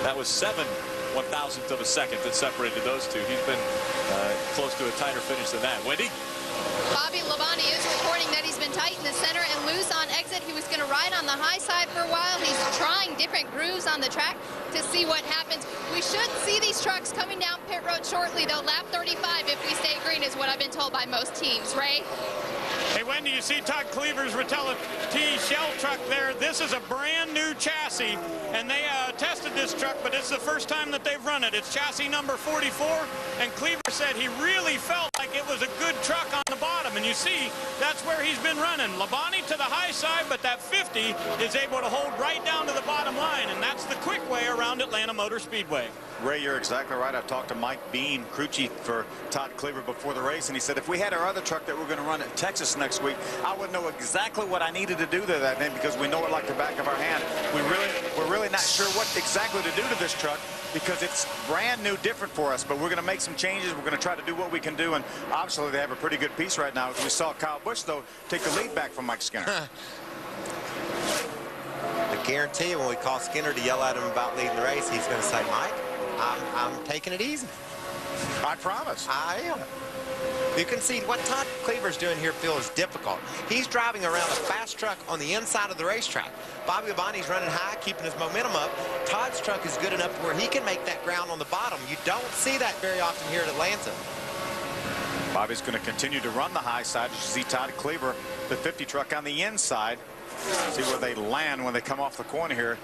That was 7/1000th of a second that separated those two. He's been close to a tighter finish than that. Wendy? Bobby Labonte is reporting that he's been tight in the center and loose on exit. He was going to ride on the high side for a while. He's trying different grooves on the track to see what happens. We should see these trucks coming down pit road shortly, though. Lap 35, if we stay green, is what I've been told by most teams. Ray? Hey, Wendy, you see Todd Cleaver's Rotella T shell truck there. This is a brand new chassis, and they tested this truck, but it's the first time that they've run it. It's chassis number 44, and Cleaver said he really felt like it was a good truck on the bottom, and you see that's where he's been running. Labonte to the high side, but that 50 is able to hold right down to the bottom line, and that's the quick way around Atlanta Motor Speedway. Ray, you're exactly right. I talked to Mike Bean, crew chief for Todd Cleaver, before the race, and he said if we had our other truck that we're going to run at Texas next week, I would know exactly what I needed to do there that day because we know it like the back of our hand. We're really not sure what exactly to do to this truck because it's brand new, different for us, but we're going to make some changes. We're going to try to do what we can do, and obviously they have a pretty good piece right now. We saw Kyle Busch, though, take the lead back from Mike Skinner. I guarantee you when we call Skinner to yell at him about leading the race, he's going to say, Mike, I'm taking it easy. I promise. I am. You can see what Todd Cleaver's doing here, Phil, is difficult. He's driving around a fast truck on the inside of the racetrack. Bobby Labonte's running high, keeping his momentum up. Todd's truck is good enough where he can make that ground on the bottom. You don't see that very often here at Atlanta. Bobby's going to continue to run the high side. You see Todd Cleaver, the 50 truck on the inside. See where they land when they come off the corner here.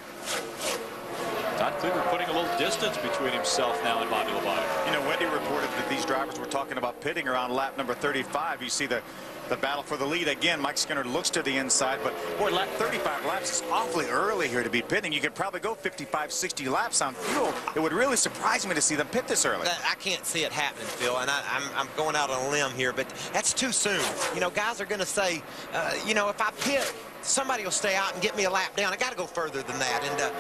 Todd Cleaver putting a little distance between himself now and Bobby Labonte. You know, Wendy reported that these drivers were talking about pitting around lap number 35. You see the battle for the lead again. Mike Skinner looks to the inside, but boy, lap 35 laps is awfully early here to be pitting. You could probably go 55, 60 laps on fuel. It would really surprise me to see them pit this early. I can't see it happening, Phil, and I'm going out on a limb here, but that's too soon. You know, guys are going to say, you know, if I pit, somebody will stay out and get me a lap down. I got to go further than that, and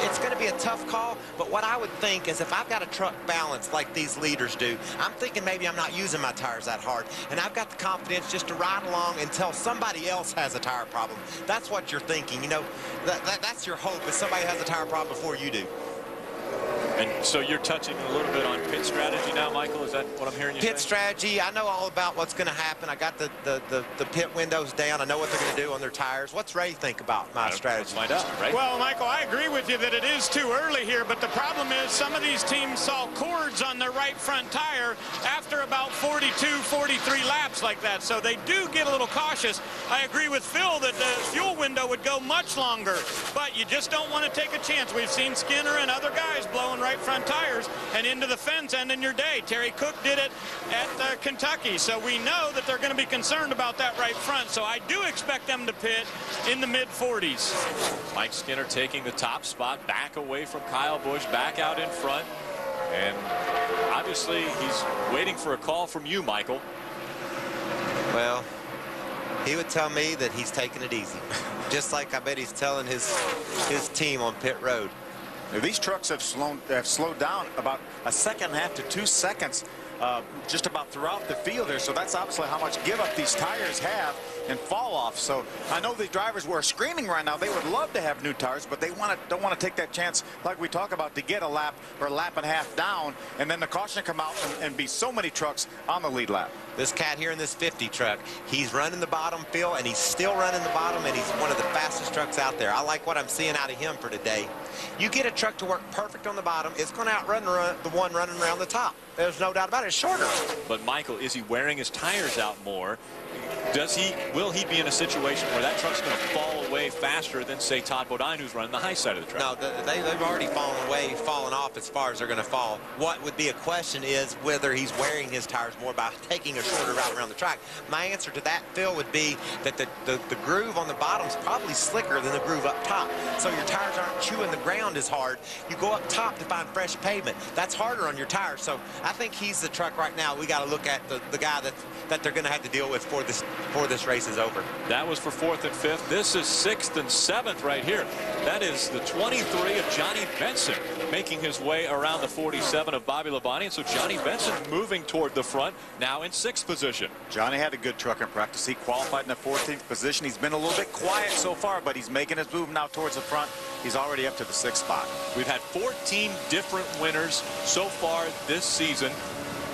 it's going to be a tough call, but what I would think is if I've got a truck balance like these leaders do, I'm thinking maybe I'm not using my tires that hard, and I've got the confidence just to ride along until somebody else has a tire problem. That's what you're thinking. You know, that's your hope, is somebody has a tire problem before you do. And so you're touching a little bit on pit strategy now, Michael? Is that what I'm hearing you say? Pit strategy, I know all about what's going to happen. I got the pit windows down. I know what they're going to do on their tires. What's Ray think about my strategy? Let's find out, Ray. Well, Michael, I agree with you that it is too early here, but the problem is some of these teams saw cords on their right front tire after about 42, 43 laps like that, so they do get a little cautious. I agree with Phil that the fuel window would go much longer, but you just don't want to take a chance. We've seen Skinner and other guys blowing right front tires and into the fence ending your day. Terry Cook did it at Kentucky, so we know that they're going to be concerned about that right front, so I do expect them to pit in the mid-40s. Mike Skinner taking the top spot, back away from Kyle Busch, back out in front, and obviously he's waiting for a call from you, Michael. Well, he would tell me that he's taking it easy, just like I bet he's telling his team on pit road. Now, these trucks have slowed down about a second and a half to 2 seconds just about throughout the field there. So that's obviously how much give up these tires have and fall off. So I know the drivers were screaming right now. They would love to have new tires, but they don't want to take that chance like we talk about to get a lap or a lap and a half down and then the caution come out and be so many trucks on the lead lap. This cat here in this 50 truck, he's running the bottom, Phil, and he's still running the bottom, and he's one of the fastest trucks out there. I like what I'm seeing out of him for today. You get a truck to work perfect on the bottom, it's going to outrun the one running around the top. There's no doubt about it. It's shorter. But Michael, is he wearing his tires out more? Will he be in a situation where that truck's going to fall away faster than, say, Todd Bodine, who's running the high side of the track? No, they've already fallen off as far as they're going to fall. What would be a question is whether he's wearing his tires more by taking a shorter route around the track. My answer to that, Phil, would be that the groove on the bottom is probably slicker than the groove up top. So your tires aren't chewing the ground as hard. You go up top to find fresh pavement. That's harder on your tires. So I think he's the truck right now. We got to look at the guy that they're going to have to deal with before this race is over. That was for 4th and 5th. This is 6th and 7th right here. That is the 23 of Johnny Benson making his way around the 47 of Bobby Labonte. And so Johnny Benson moving toward the front, now in 6th position. Johnny had a good truck in practice. He qualified in the 14th position. He's been a little bit quiet so far, but he's making his move now towards the front. He's already up to the 6th spot. We've had 14 different winners so far this season.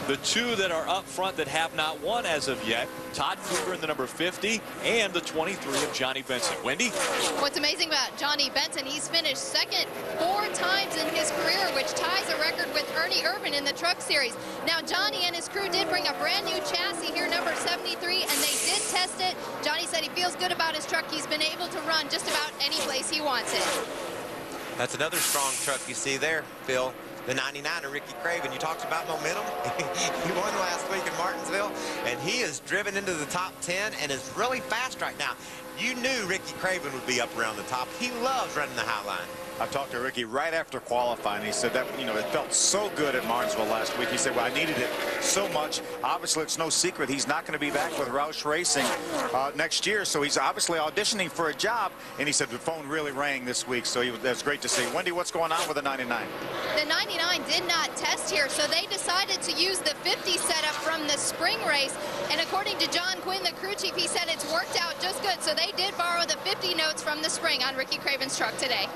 The two that are up front that have not won as of yet, Todd Cleaver in the number 50 and the 23 of Johnny Benson. Wendy? What's amazing about Johnny Benson, he's finished second 4 times in his career, which ties a record with Ernie Irvin in the Truck Series. Now, Johnny and his crew did bring a brand new chassis here, number 73, and they did test it. Johnny said he feels good about his truck. He's been able to run just about any place he wants it. That's another strong truck you see there, Phil. The 99 of Ricky Craven. You talked about momentum. He won last week in Martinsville, and he is driven into the top 10 and is really fast right now. you knew Ricky Craven would be up around the top. He loves running the high line. I talked to Ricky right after qualifying. He said that, you know, it felt so good at Martinsville last week. He said, well, I needed it so much. Obviously, it's no secret he's not going to be back with Roush Racing next year, so he's obviously auditioning for a job. And he said the phone really rang this week, so that's great to see. Wendy, what's going on with the 99? The 99 did not test here, so they decided to use the 50 setup from the spring race. And according to John Quinn, the crew chief, he said it's worked out just good. So they did borrow the 50 notes from the spring on Ricky Craven's truck today.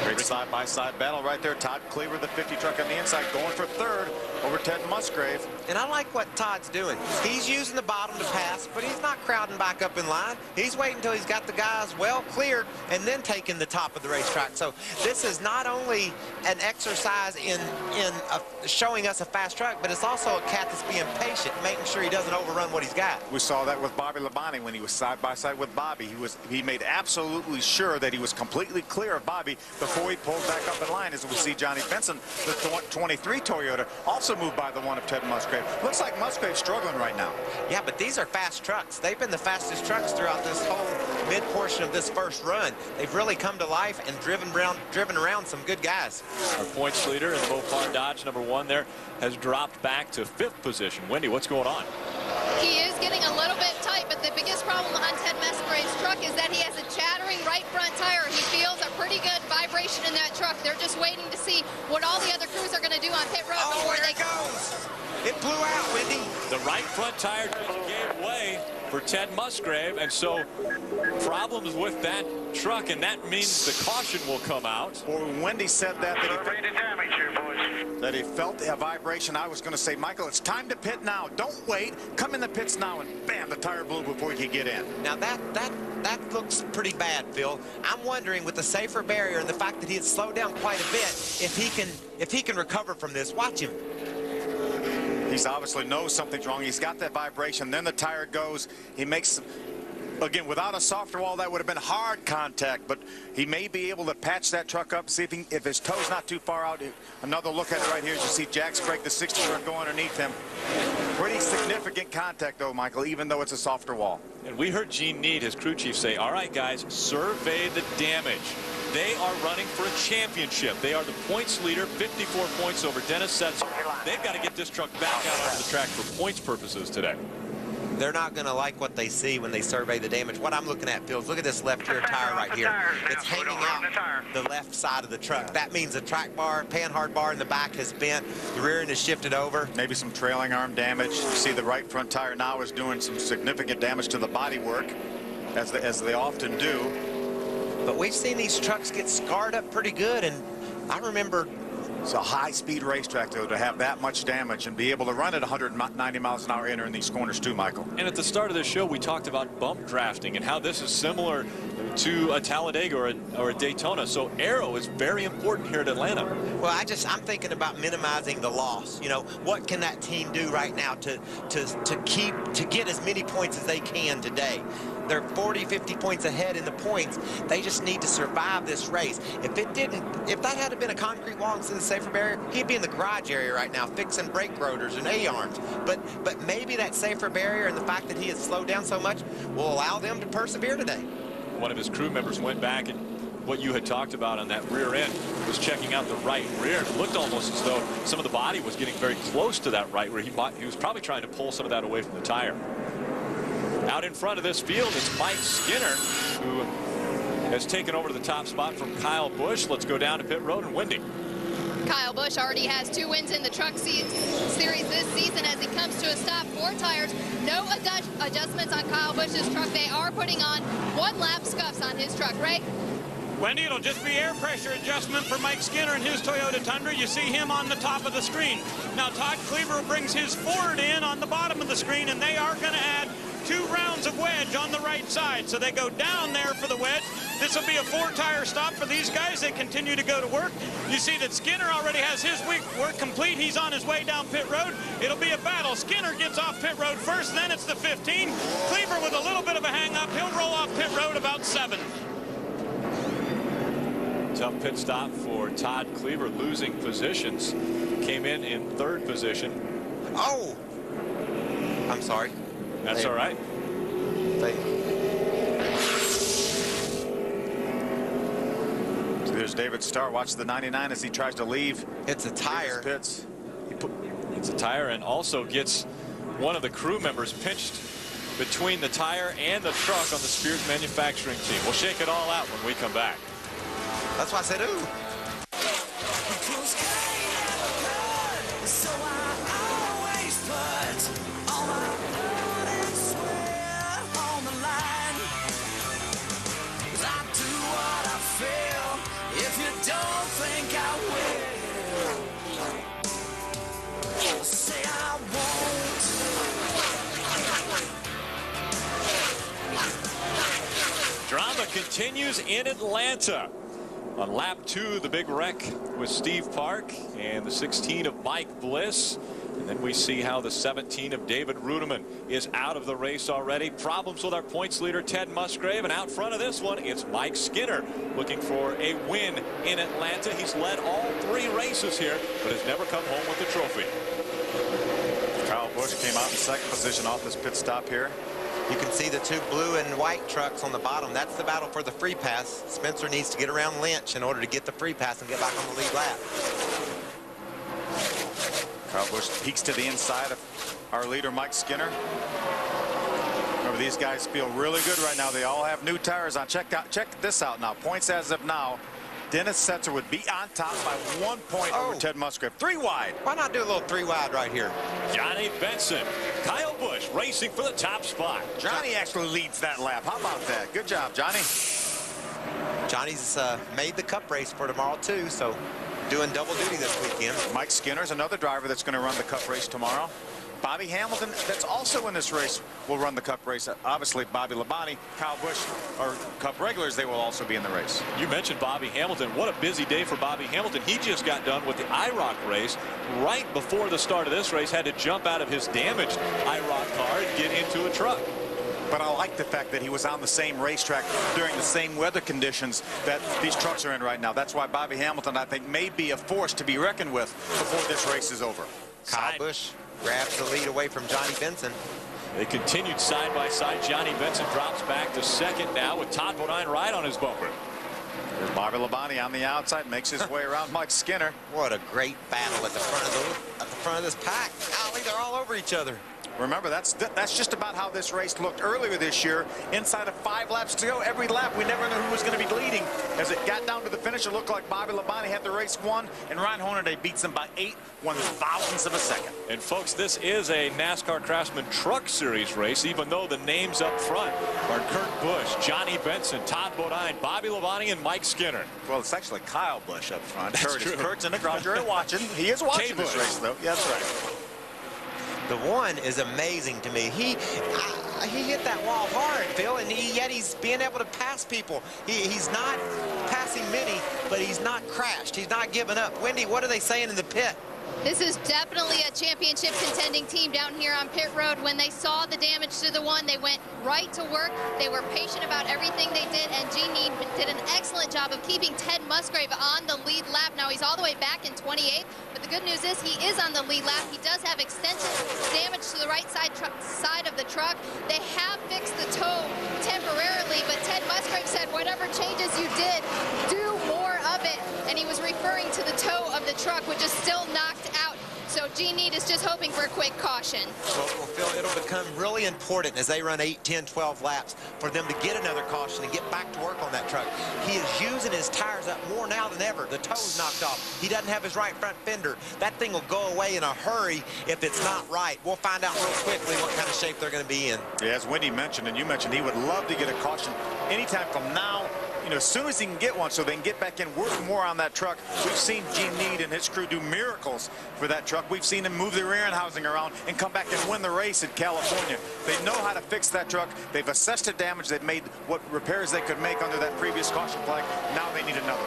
Great side-by-side battle right there. Todd Cleaver, the 50 truck on the inside, going for third over Ted Musgrave. And I like what Todd's doing. He's using the bottom to pass, but he's not crowding back up in line. He's waiting until he's got the guys well cleared and then taking the top of the racetrack. So this is not only an exercise in showing us a fast truck, but it's also a cat that's being patient, making sure he doesn't overrun what he's got. We saw that with Bobby Labonte when he was side-by-side with Bobby. He made absolutely sure that he was completely clear of Bobby before he pulled back up in line. As we see Johnny Benson, the 23 Toyota, also moved by the one of Ted Musgrave. Looks like Musgrave's struggling right now. Yeah, but these are fast trucks. They've been the fastest trucks throughout this whole mid portion of this first run. They've really come to life and driven around some good guys. Our points leader in the Mopar Dodge #1 there has dropped back to 5th position. Wendy, what's going on? He is getting a little bit tight, but the biggest problem on Ted Musgrave's truck is that he has a chattering right front tire. He feels a pretty good vibration in that truck. They're just waiting to see what all the other crews are going to do on pit road before they go. It blew out, Wendy. The right front tire just gave way for Ted Musgrave, and so problems with that truck, and that means the caution will come out. Or when Wendy said that he felt a vibration, I was going to say, Michael, it's time to pit now. Don't wait. Come in the pits now, and bam, the tire blew before you could get in. Now that looks pretty bad, Phil. I'm wondering, with the safer barrier and the fact that he had slowed down quite a bit, if he can recover from this. Watch him. He's obviously knows something's wrong. He's got that vibration. Then the tire goes. He makes, again, without a softer wall, that would have been hard contact. But he may be able to patch that truck up, see if his toe's not too far out. Another look at it right here as you see Jack Sprague, the 60 truck, go underneath him. Pretty significant contact, though, Michael, even though it's a softer wall. And we heard Gene Need, his crew chief, say, all right, guys, survey the damage. They are running for a championship. They are the points leader, 54 points over Dennis Setzer. They've got to get this truck back out onto the track for points purposes today. They're not going to like what they see when they survey the damage. What I'm looking at, Phil, is look at this left rear tire right here. It's hanging out the left side of the truck. That means the track bar, panhard bar in the back has bent. The rear end is shifted over. Maybe some trailing arm damage. You see the right front tire now is doing some significant damage to the bodywork, as they often do. But we've seen these trucks get scarred up pretty good, and I remember it's a high-speed racetrack, though, to have that much damage and be able to run at 190 miles an hour entering these corners, too, Michael. And at the start of the show, we talked about bump drafting and how this is similar to a Talladega or a Daytona. So aero is very important here at Atlanta. Well, I'm thinking about minimizing the loss. You know, what can that team do right now to get as many points as they can today? They're 40, 50 points ahead in the points. They just need to survive this race. If that had been a concrete wall instead of the safer barrier, he'd be in the garage area right now fixing brake rotors and A-arms. But maybe that safer barrier and the fact that he has slowed down so much will allow them to persevere today. One of his crew members went back, and what you had talked about on that rear end was checking out the right rear. It looked almost as though some of the body was getting very close to that right rear. He was probably trying to pull some of that away from the tire. Out in front of this field is Mike Skinner, who has taken over the top spot from Kyle Busch. Let's go down to pit road and Wendy. Kyle Busch already has 2 wins in the Truck Series this season as he comes to a stop. 4 tires, no adjustments on Kyle Busch's truck. They are putting on 1 lap scuffs on his truck. Ray? Wendy, it'll just be air pressure adjustment for Mike Skinner and his Toyota Tundra. You see him on the top of the screen. Now Todd Cleaver brings his Ford in on the bottom of the screen, and they are going to add 2 rounds of wedge on the right side. So they go down there for the wedge. This will be a 4-tire stop for these guys. They continue to go to work. You see that Skinner already has his work complete. He's on his way down pit road. It'll be a battle. Skinner gets off pit road first, then it's the 15. Cleaver with a little bit of a hang-up. He'll roll off pit road about 7. Tough pit stop for Todd Cleaver, losing positions. Came in 3rd position. Oh! I'm sorry. That's all right. So there's David Starr. Watch the 99 as he tries to leave. It's a tire. Pits. It's a tire, and also gets one of the crew members pinched between the tire and the truck on the Spears manufacturing team. We'll shake it all out when we come back. That's why I said, ooh. So I always put all my blood and sweat on the line. 'Cause I do what I feel. If you don't think I will, say I won't. Drama continues in Atlanta. On lap 2, the big wreck with Steve Park and the 16 of Mike Bliss. And then we see how the 17 of David Rudeman is out of the race already. Problems with our points leader, Ted Musgrave. And out front of this one, it's Mike Skinner looking for a win in Atlanta. He's led all 3 races here, but has never come home with the trophy. Kyle Busch came out in second position off this pit stop here. You can see the 2 blue and white trucks on the bottom. That's the battle for the free pass. Spencer needs to get around Lynch in order to get the free pass and get back on the lead lap. Kyle Busch peeks to the inside of our leader, Mike Skinner. Remember, these guys feel really good right now. They all have new tires on. Check this out now. Points as of now. Dennis Setzer would be on top by 1 point over Ted Musgrave. 3 wide. Why not do a little 3 wide right here? Johnny Benson, Kyle Busch racing for the top spot. Johnny actually leads that lap. How about that? Good job, Johnny. Johnny's made the cup race for tomorrow too, so doing double duty this weekend. Mike Skinner's another driver that's going to run the cup race tomorrow. Bobby Hamilton, that's also in this race, will run the cup race. Obviously, Bobby Labonte, Kyle Busch are cup regulars. They will also be in the race. You mentioned Bobby Hamilton. What a busy day for Bobby Hamilton. He just got done with the IROC race. Right before the start of this race, had to jump out of his damaged IROC car and get into a truck. But I like the fact that he was on the same racetrack during the same weather conditions that these trucks are in right now. That's why Bobby Hamilton, I think, may be a force to be reckoned with before this race is over. Kyle Busch grabs the lead away from Johnny Benson. They continued side by side. Johnny Benson drops back to second now with Todd Bodine right on his bumper. There's Bobby Labonte on the outside, makes his way around Mike Skinner. What a great battle at the front of this pack. Golly, they're all over each other. Remember, that's just about how this race looked earlier this year. Inside of 5 laps to go, every lap, we never knew who was going to be leading. As it got down to the finish, it looked like Bobby Labonte had the race won, and Ryan Hornaday beats him by 0.08 of a second. And folks, this is a NASCAR Craftsman Truck Series race, even though the names up front are Kurt Busch, Johnny Benson, Todd Bodine, Bobby Labonte, and Mike Skinner. Well, it's actually Kyle Busch up front. That's true. Kurt's in the crowd. You're watching. He is watching this race, though. Yeah, that's right. The one is amazing to me. He hit that wall hard, Phil, and yet he's being able to pass people. He's not passing many, but he's not crashed. He's not giving up. Wendy, what are they saying in the pit? This is definitely a championship contending team down here on pit road. When they saw the damage to the one, they went right to work. They were patient about everything they did, and Gene did an excellent job of keeping Ted Musgrave on the lead lap. Now he's all the way back in 28th, but the good news is he is on the lead lap. He does have extensive damage to the right side of the truck. They have fixed the toe temporarily, but Ted Musgrave said whatever changes you did, do more of it. And he was referring to the toe of the truck, which is still knocked out. So Gene Need is just hoping for a quick caution. Well, Phil, it'll become really important as they run 8, 10, 12 laps for them to get another caution and get back to work on that truck. He is using his tires up more now than ever. The toe's knocked off. He doesn't have his right front fender. That thing will go away in a hurry if it's not right. We'll find out real quickly what kind of shape they're going to be in. Yeah, as Wendy mentioned, and you mentioned, he would love to get a caution anytime from now, you know, as soon as he can get one so they can get back in, work more on that truck. We've seen Gene Need and his crew do miracles for that truck. We've seen him move the rear end housing around and come back and win the race in California. They know how to fix that truck. They've assessed the damage. They've made what repairs they could make under that previous caution flag. Now they need another.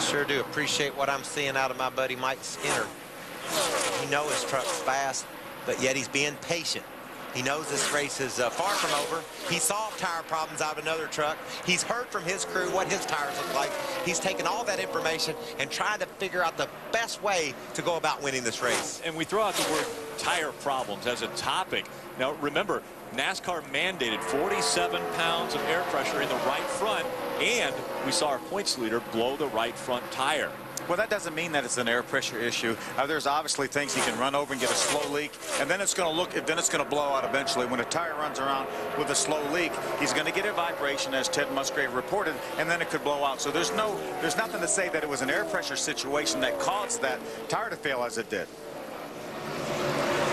Sure do appreciate what I'm seeing out of my buddy Mike Skinner. He knows his truck's fast, but yet he's being patient. He knows this race is far from over. He solved tire problems out of another truck. He's heard from his crew what his tires look like. He's taken all that information and tried to figure out the best way to go about winning this race. And we throw out the word tire problems as a topic. Now, remember, NASCAR mandated 47 pounds of air pressure in the right front, and we saw our points leader blow the right front tire. Well, that doesn't mean that it's an air pressure issue. There's obviously things he can run over and get a slow leak, and then it's going to blow out eventually. When a tire runs around with a slow leak, he's going to get a vibration, as Ted Musgrave reported, and then it could blow out. So there's nothing to say that it was an air pressure situation that caused that tire to fail as it did.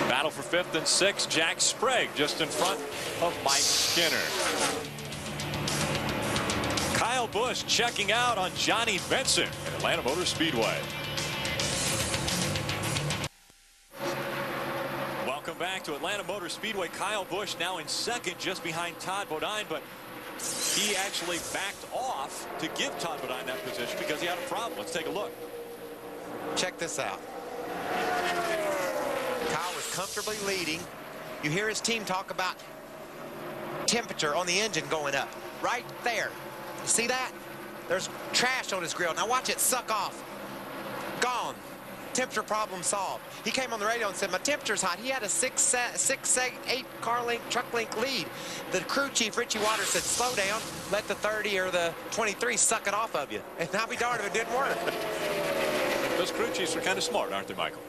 Battle for 5th and 6th. Jack Sprague just in front of Mike Skinner. Kyle Busch checking out on Johnny Benson at Atlanta Motor Speedway. Welcome back to Atlanta Motor Speedway. Kyle Busch now in 2nd, just behind Todd Bodine, but he actually backed off to give Todd Bodine that position because he had a problem. Let's take a look. Check this out. Kyle was comfortably leading. You hear his team talk about temperature on the engine going up. Right there. You see that? There's trash on his grill. Now watch it suck off. Gone. Temperature problem solved. He came on the radio and said, my temperature's hot. He had a 8 car length, truck length lead. The crew chief, Richie Waters, said, slow down. Let the 30 or the 23 suck it off of you. And I'll be darned if it didn't work. Those crew chiefs are kind of smart, aren't they, Michael?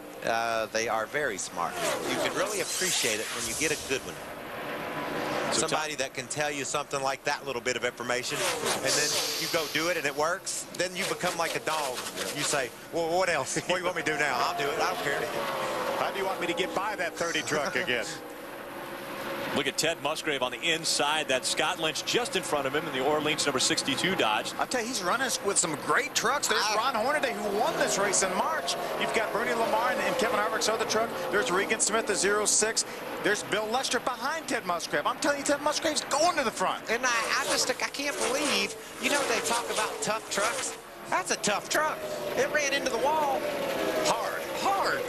They are very smart. You can really appreciate it when you get a good one. So somebody that can tell you something like that little bit of information, and then you go do it and it works, then you become like a dog. You say, well, what else? What do you want me to do now? I'll do it. I don't care. How do you want me to get by that 30 truck again? Look at Ted Musgrave on the inside. That's Scott Lynch just in front of him in the Orleans number 62 Dodge. I'll tell you, he's running with some great trucks. There's Ron Hornaday, who won this race in March. You've got Bernie Lamar and Kevin Harvick's other truck. There's Regan Smith, the 06. There's Bill Lester behind Ted Musgrave. I'm telling you, Ted Musgrave's going to the front. And I can't believe, you know, they talk about tough trucks. That's a tough truck. It ran into the wall hard.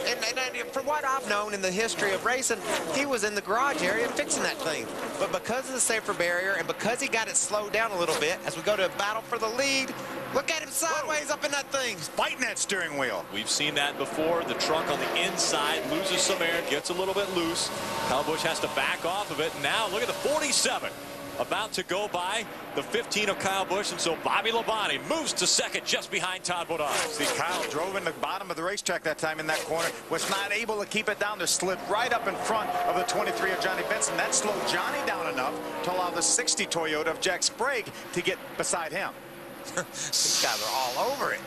And from what I've known in the history of racing, he was in the garage area fixing that thing. But because of the safer barrier and because he got it slowed down a little bit, as we go to a battle for the lead, look at him sideways up in that thing. He's biting that steering wheel. We've seen that before. The trunk on the inside loses some air, gets a little bit loose. Kyle Busch has to back off of it. Now look at the 47. About to go by the 15 of Kyle Busch, and so Bobby Labonte moves to 2nd just behind Todd Bodine. See, Kyle drove in the bottom of the racetrack that time in that corner, was not able to keep it down. They slid right up in front of the 23 of Johnny Benson. That slowed Johnny down enough to allow the 60 Toyota of Jack Sprague to get beside him. These guys are all over it.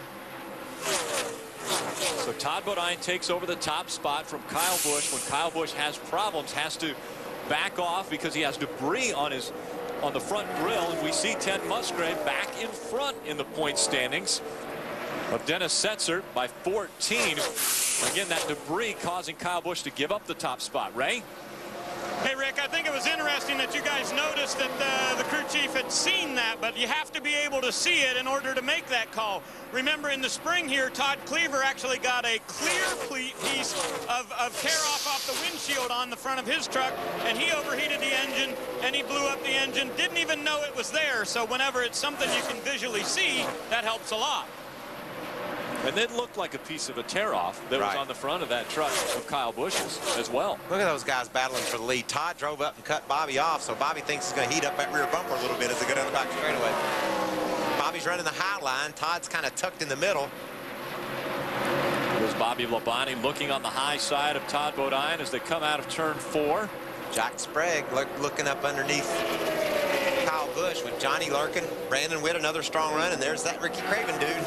So Todd Bodine takes over the top spot from Kyle Busch. When Kyle Busch has problems, has to back off because he has debris on the front grille, and we see Ted Musgrave back in front in the point standings of Dennis Setzer by 14. Again, that debris causing Kyle Busch to give up the top spot. Ray? Hey, Rick, I think it was interesting that you guys noticed that the crew chief had seen that, but you have to be able to see it in order to make that call. Remember, in the spring here, Todd Cleaver actually got a clear piece of tear off the windshield on the front of his truck, and he overheated the engine, and he blew up the engine, didn't even know it was there. So whenever it's something you can visually see, that helps a lot. And then looked like a piece of a tear-off that was on the front of that truck of Kyle Busch's as well. Look at those guys battling for the lead. Todd drove up and cut Bobby off, so Bobby thinks he's going to heat up that rear bumper a little bit as they go down the back straightaway. Bobby's running the high line. Todd's kind of tucked in the middle. There's Bobby Labonte looking on the high side of Todd Bodine as they come out of turn 4. Jack Sprague looking up underneath Kyle Busch with Johnny lurking. Brandon Witt, another strong run, and there's that Ricky Craven dude.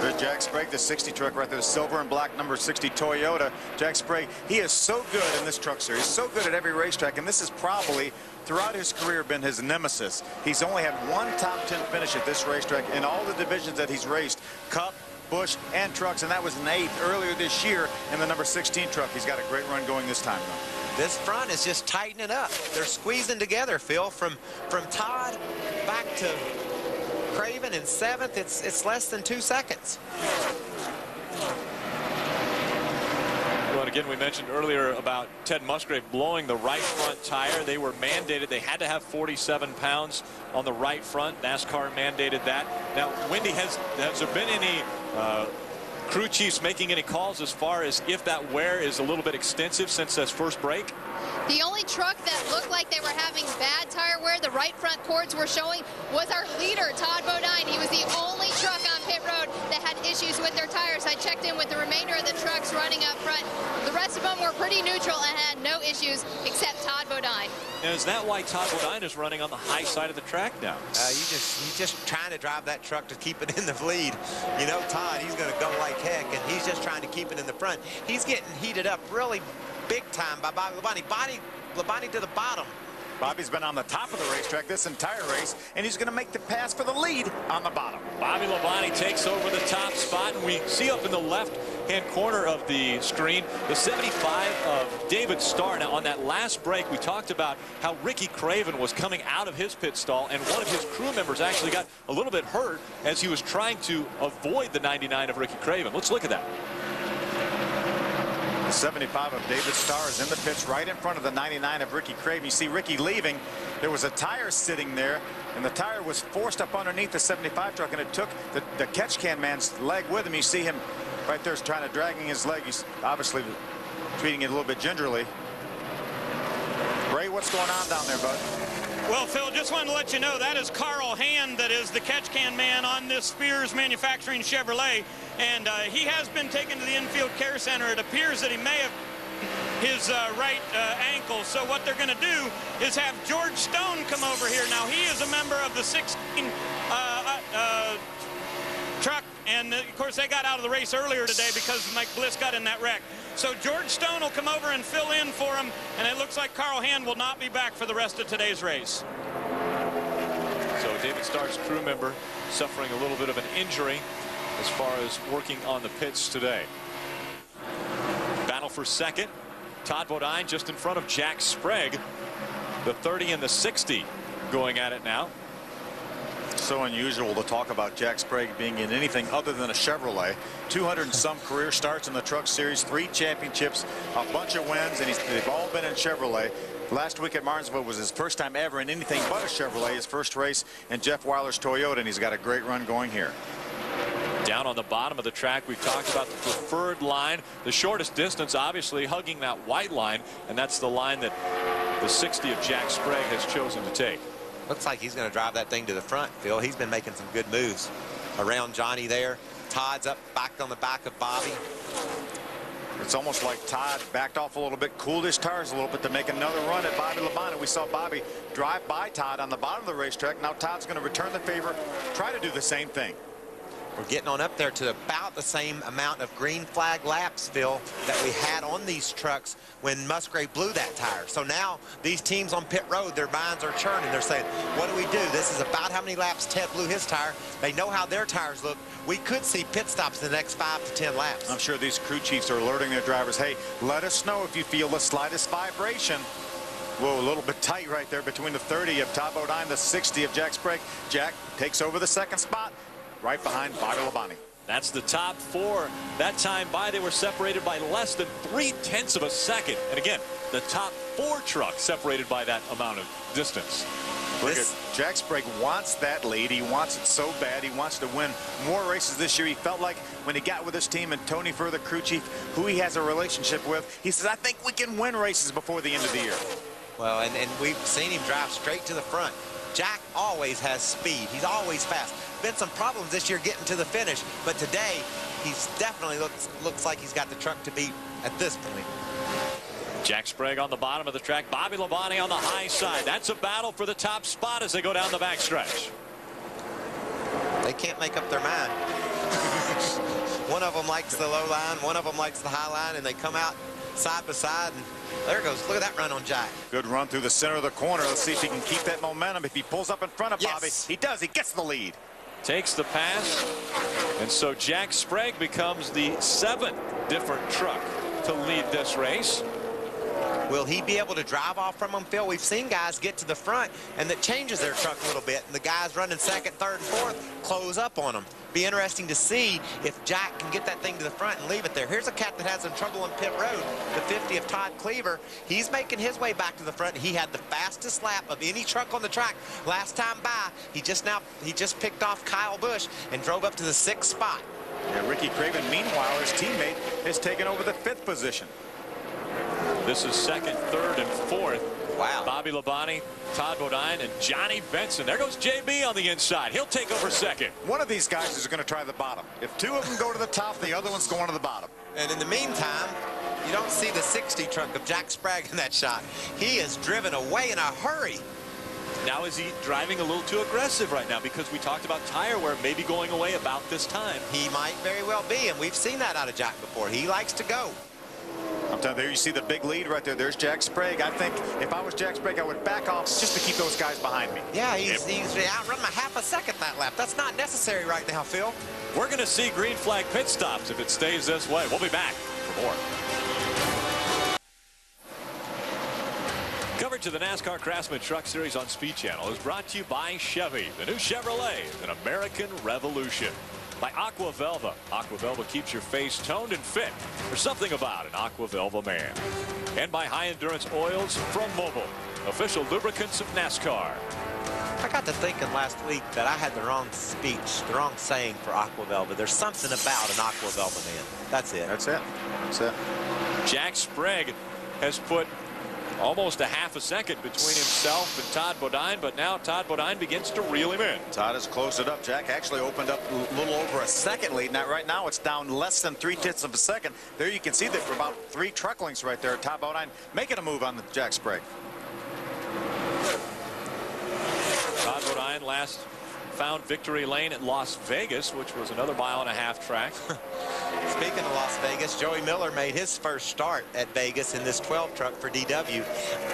There's Jack Sprague, the 60 truck right there, the silver and black number 60 Toyota. Jack Sprague, he is so good in this truck series, so good at every racetrack, and this has probably, throughout his career, been his nemesis. He's only had one top 10 finish at this racetrack in all the divisions that he's raced, Cup, Busch, and trucks, and that was an 8th earlier this year in the number 16 truck. He's got a great run going this time, though. This front is just tightening up. They're squeezing together, Phil, from Todd back to Craven in 7th. It's less than 2 seconds. We want to Again, we mentioned earlier about Ted Musgrave blowing the right front tire. They were mandated. They had to have 47 pounds on the right front. NASCAR mandated that. Now, Wendy, has there been any crew chiefs making any calls as far as if that wear is a little bit extensive since this first break? The only truck that looked like they were having bad tire wear, the right front cords were showing, was our leader, Todd Bodine. He was the only truck on pit road that had issues with their tires. I checked in with the remainder of the trucks running up front. The rest of them were pretty neutral and had no issues except Todd Bodine. Now, is that why Todd Bodine is running on the high side of the track now? He's just trying to drive that truck to keep it in the lead. You know, Todd, he's going to go like heck, and he's just trying to keep it in the front. He's getting heated up really big time by Bobby Labonte. Labonte to the bottom. Bobby's been on the top of the racetrack this entire race, and he's going to make the pass for the lead on the bottom. Bobby Labonte takes over the top spot, and we see up in the left-hand corner of the screen the 75 of David Starr. Now, on that last break, we talked about how Ricky Craven was coming out of his pit stall, and one of his crew members actually got a little bit hurt as he was trying to avoid the 99 of Ricky Craven. Let's look at that. 75 of David Starr is in the pits right in front of the 99 of Ricky Craven. You see Ricky leaving. There was a tire sitting there, and the tire was forced up underneath the 75 truck, and it took the catch can man's leg with him. You see him right there trying to dragging his leg. He's obviously treating it a little bit gingerly. Ray, what's going on down there, bud? Well, Phil, just wanted to let you know that is Carl Hand, that is the catch can man on this Spears Manufacturing Chevrolet, and he has been taken to the infield care center. It appears that he may have his right ankle, so what they're going to do is have George Stone come over here. Now, he is a member of the 16 truck, and of course they got out of the race earlier today because Mike Bliss got in that wreck. So George Stone will come over and fill in for him, and it looks like Carl Hand will not be back for the rest of today's race. So David Starr's crew member suffering a little bit of an injury as far as working on the pits today. Battle for second. Todd Bodine just in front of Jack Sprague. The 30 and the 60 going at it now. So unusual to talk about Jack Sprague being in anything other than a Chevrolet. 200 and some career starts in the Truck Series, 3 championships, a bunch of wins, and they've all been in Chevrolet. Last week at Martinsville was his first time ever in anything but a Chevrolet, his first race in Jeff Weiler's Toyota, and he's got a great run going here. Down on the bottom of the track, we've talked about the preferred line, the shortest distance, obviously hugging that white line, and that's the line that the 60 of Jack Sprague has chosen to take. Looks like he's going to drive that thing to the front, Phil. He's been making some good moves around Johnny there. Todd's up back on the back of Bobby. It's almost like Todd backed off a little bit, cooled his tires a little bit to make another run at Bobby Labonte. We saw Bobby drive by Todd on the bottom of the racetrack. Now Todd's going to return the favor, try to do the same thing. We're getting on up there to about the same amount of green flag laps, Phil, that we had on these trucks when Musgrave blew that tire. So now these teams on pit road, their minds are churning. They're saying, what do we do? This is about how many laps Ted blew his tire. They know how their tires look. We could see pit stops in the next 5 to 10 laps. I'm sure these crew chiefs are alerting their drivers, hey, let us know if you feel the slightest vibration. Whoa, a little bit tight right there between the 30 of Todd Bodine, the 60 of Jack Sprague. Jack takes over the second spot, right behind Bobby Labonte. That's the top 4. That time by, they were separated by less than 0.3 of a second. And again, the top 4 trucks separated by that amount of distance. Look at Jack Sprague wants that lead. He wants it so bad. He wants to win more races this year. He felt like when he got with his team and Tony Furr, the crew chief, who he has a relationship with, he says, I think we can win races before the end of the year. Well, and we've seen him drive straight to the front. Jack always has speed. He's always fast. Been some problems this year getting to the finish, but today he's definitely looks like he's got the truck to beat at this point. Jack Sprague on the bottom of the track, Bobby Labonte on the high side. That's a battle for the top spot as they go down the backstretch. They can't make up their mind. One of them likes the low line, one of them likes the high line, and they come out side by side, and there it goes. Look at that run on Jack. Good run through the center of the corner. Let's see if he can keep that momentum. If he pulls up in front of Bobby, he does. He gets the lead. Takes the pass, and so Jack Sprague becomes the 7th different truck to lead this race. Will he be able to drive off from him, Phil? We've seen guys get to the front, and that changes their truck a little bit, and the guys running second, third, and fourth close up on them. Be interesting to see if Jack can get that thing to the front and leave it there. Here's a cat that has some trouble on pit road, the 50 of Todd Cleaver. He's making his way back to the front. He had the fastest lap of any truck on the track last time by. He just picked off Kyle Busch and drove up to the 6th spot. Yeah, Ricky Craven, meanwhile, his teammate has taken over the 5th position. This is 2nd, 3rd, and 4th. Wow. Bobby Labonte, Todd Bodine, and Johnny Benson. There goes JB on the inside. He'll take over 2nd. One of these guys is going to try the bottom. If 2 of them go to the top, the other one's going to the bottom. And in the meantime, you don't see the 60 truck of Jack Sprague in that shot. He is driven away in a hurry. Now is he driving a little too aggressive right now, because we talked about tire wear maybe going away about this time. He might very well be, and we've seen that out of Jack before. He likes to go. I'm telling you, there you see the big lead right there. There's Jack Sprague. I think if I was Jack Sprague, I would back off just to keep those guys behind me. Yeah, he's outrun him a half a second that lap. That's not necessary right now, Phil. We're going to see green flag pit stops if it stays this way. We'll be back for more. Coverage of the NASCAR Craftsman Truck Series on Speed Channel is brought to you by Chevy. The new Chevrolet is an American revolution. By Aqua Velva. Aqua Velva keeps your face toned and fit. There's something about an Aqua Velva man. And by High Endurance Oils from Mobil, official lubricants of NASCAR. I got to thinking last week that I had the wrong speech, the wrong saying for Aqua Velva. There's something about an Aqua Velva man. That's it. That's it. That's it. Jack Sprague has put almost a half a second between himself and Todd Bodine, but now Todd Bodine begins to reel him in. Todd has closed it up. Jack actually opened up a little over a second lead. Now, right now, it's down less than 3/10 of a second. There you can see that for about 3 truck lengths right there. Todd Bodine making a move on the Jack Sprague. Todd Bodine last found victory lane at Las Vegas, which was another 1.5-mile track. Speaking of Las Vegas, Joey Miller made his first start at Vegas in this 12 truck for DW.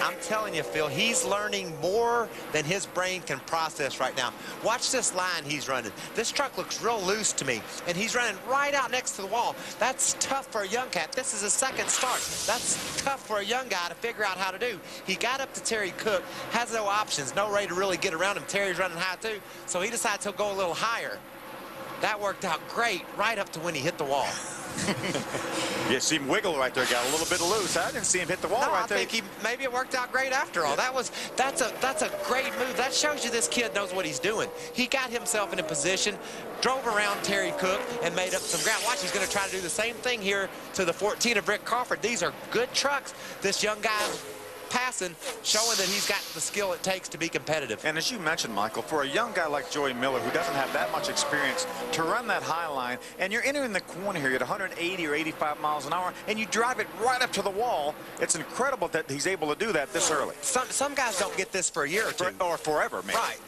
I'm telling you, Phil, he's learning more than his brain can process right now. Watch this line he's running. This truck looks real loose to me, and he's running right out next to the wall. That's tough for a young cat. This is his 2nd start. That's tough for a young guy to figure out how to do. He got up to Terry Cook, has no options, no way to really get around him. Terry's running high too, so he decides he'll go a little higher. That worked out great right up to when he hit the wall. You see him wiggle right there. Got a little bit loose. I didn't see him hit the wall right there. I think maybe it worked out great after all. That's a great move. That shows you this kid knows what he's doing. He got himself in a position, drove around Terry Cook, and made up some ground. Watch, he's going to try to do the same thing here to the 14 of Rick Crawford. These are good trucks. This young guy passing, showing that he's got the skill it takes to be competitive. And as you mentioned, Michael, for a young guy like Joey Miller, who doesn't have that much experience, to run that high line, and you're entering the corner here at 180 or 85 miles an hour, and you drive it right up to the wall, it's incredible that he's able to do that this early. Some guys don't get this for a year or two. Or forever, maybe. Right.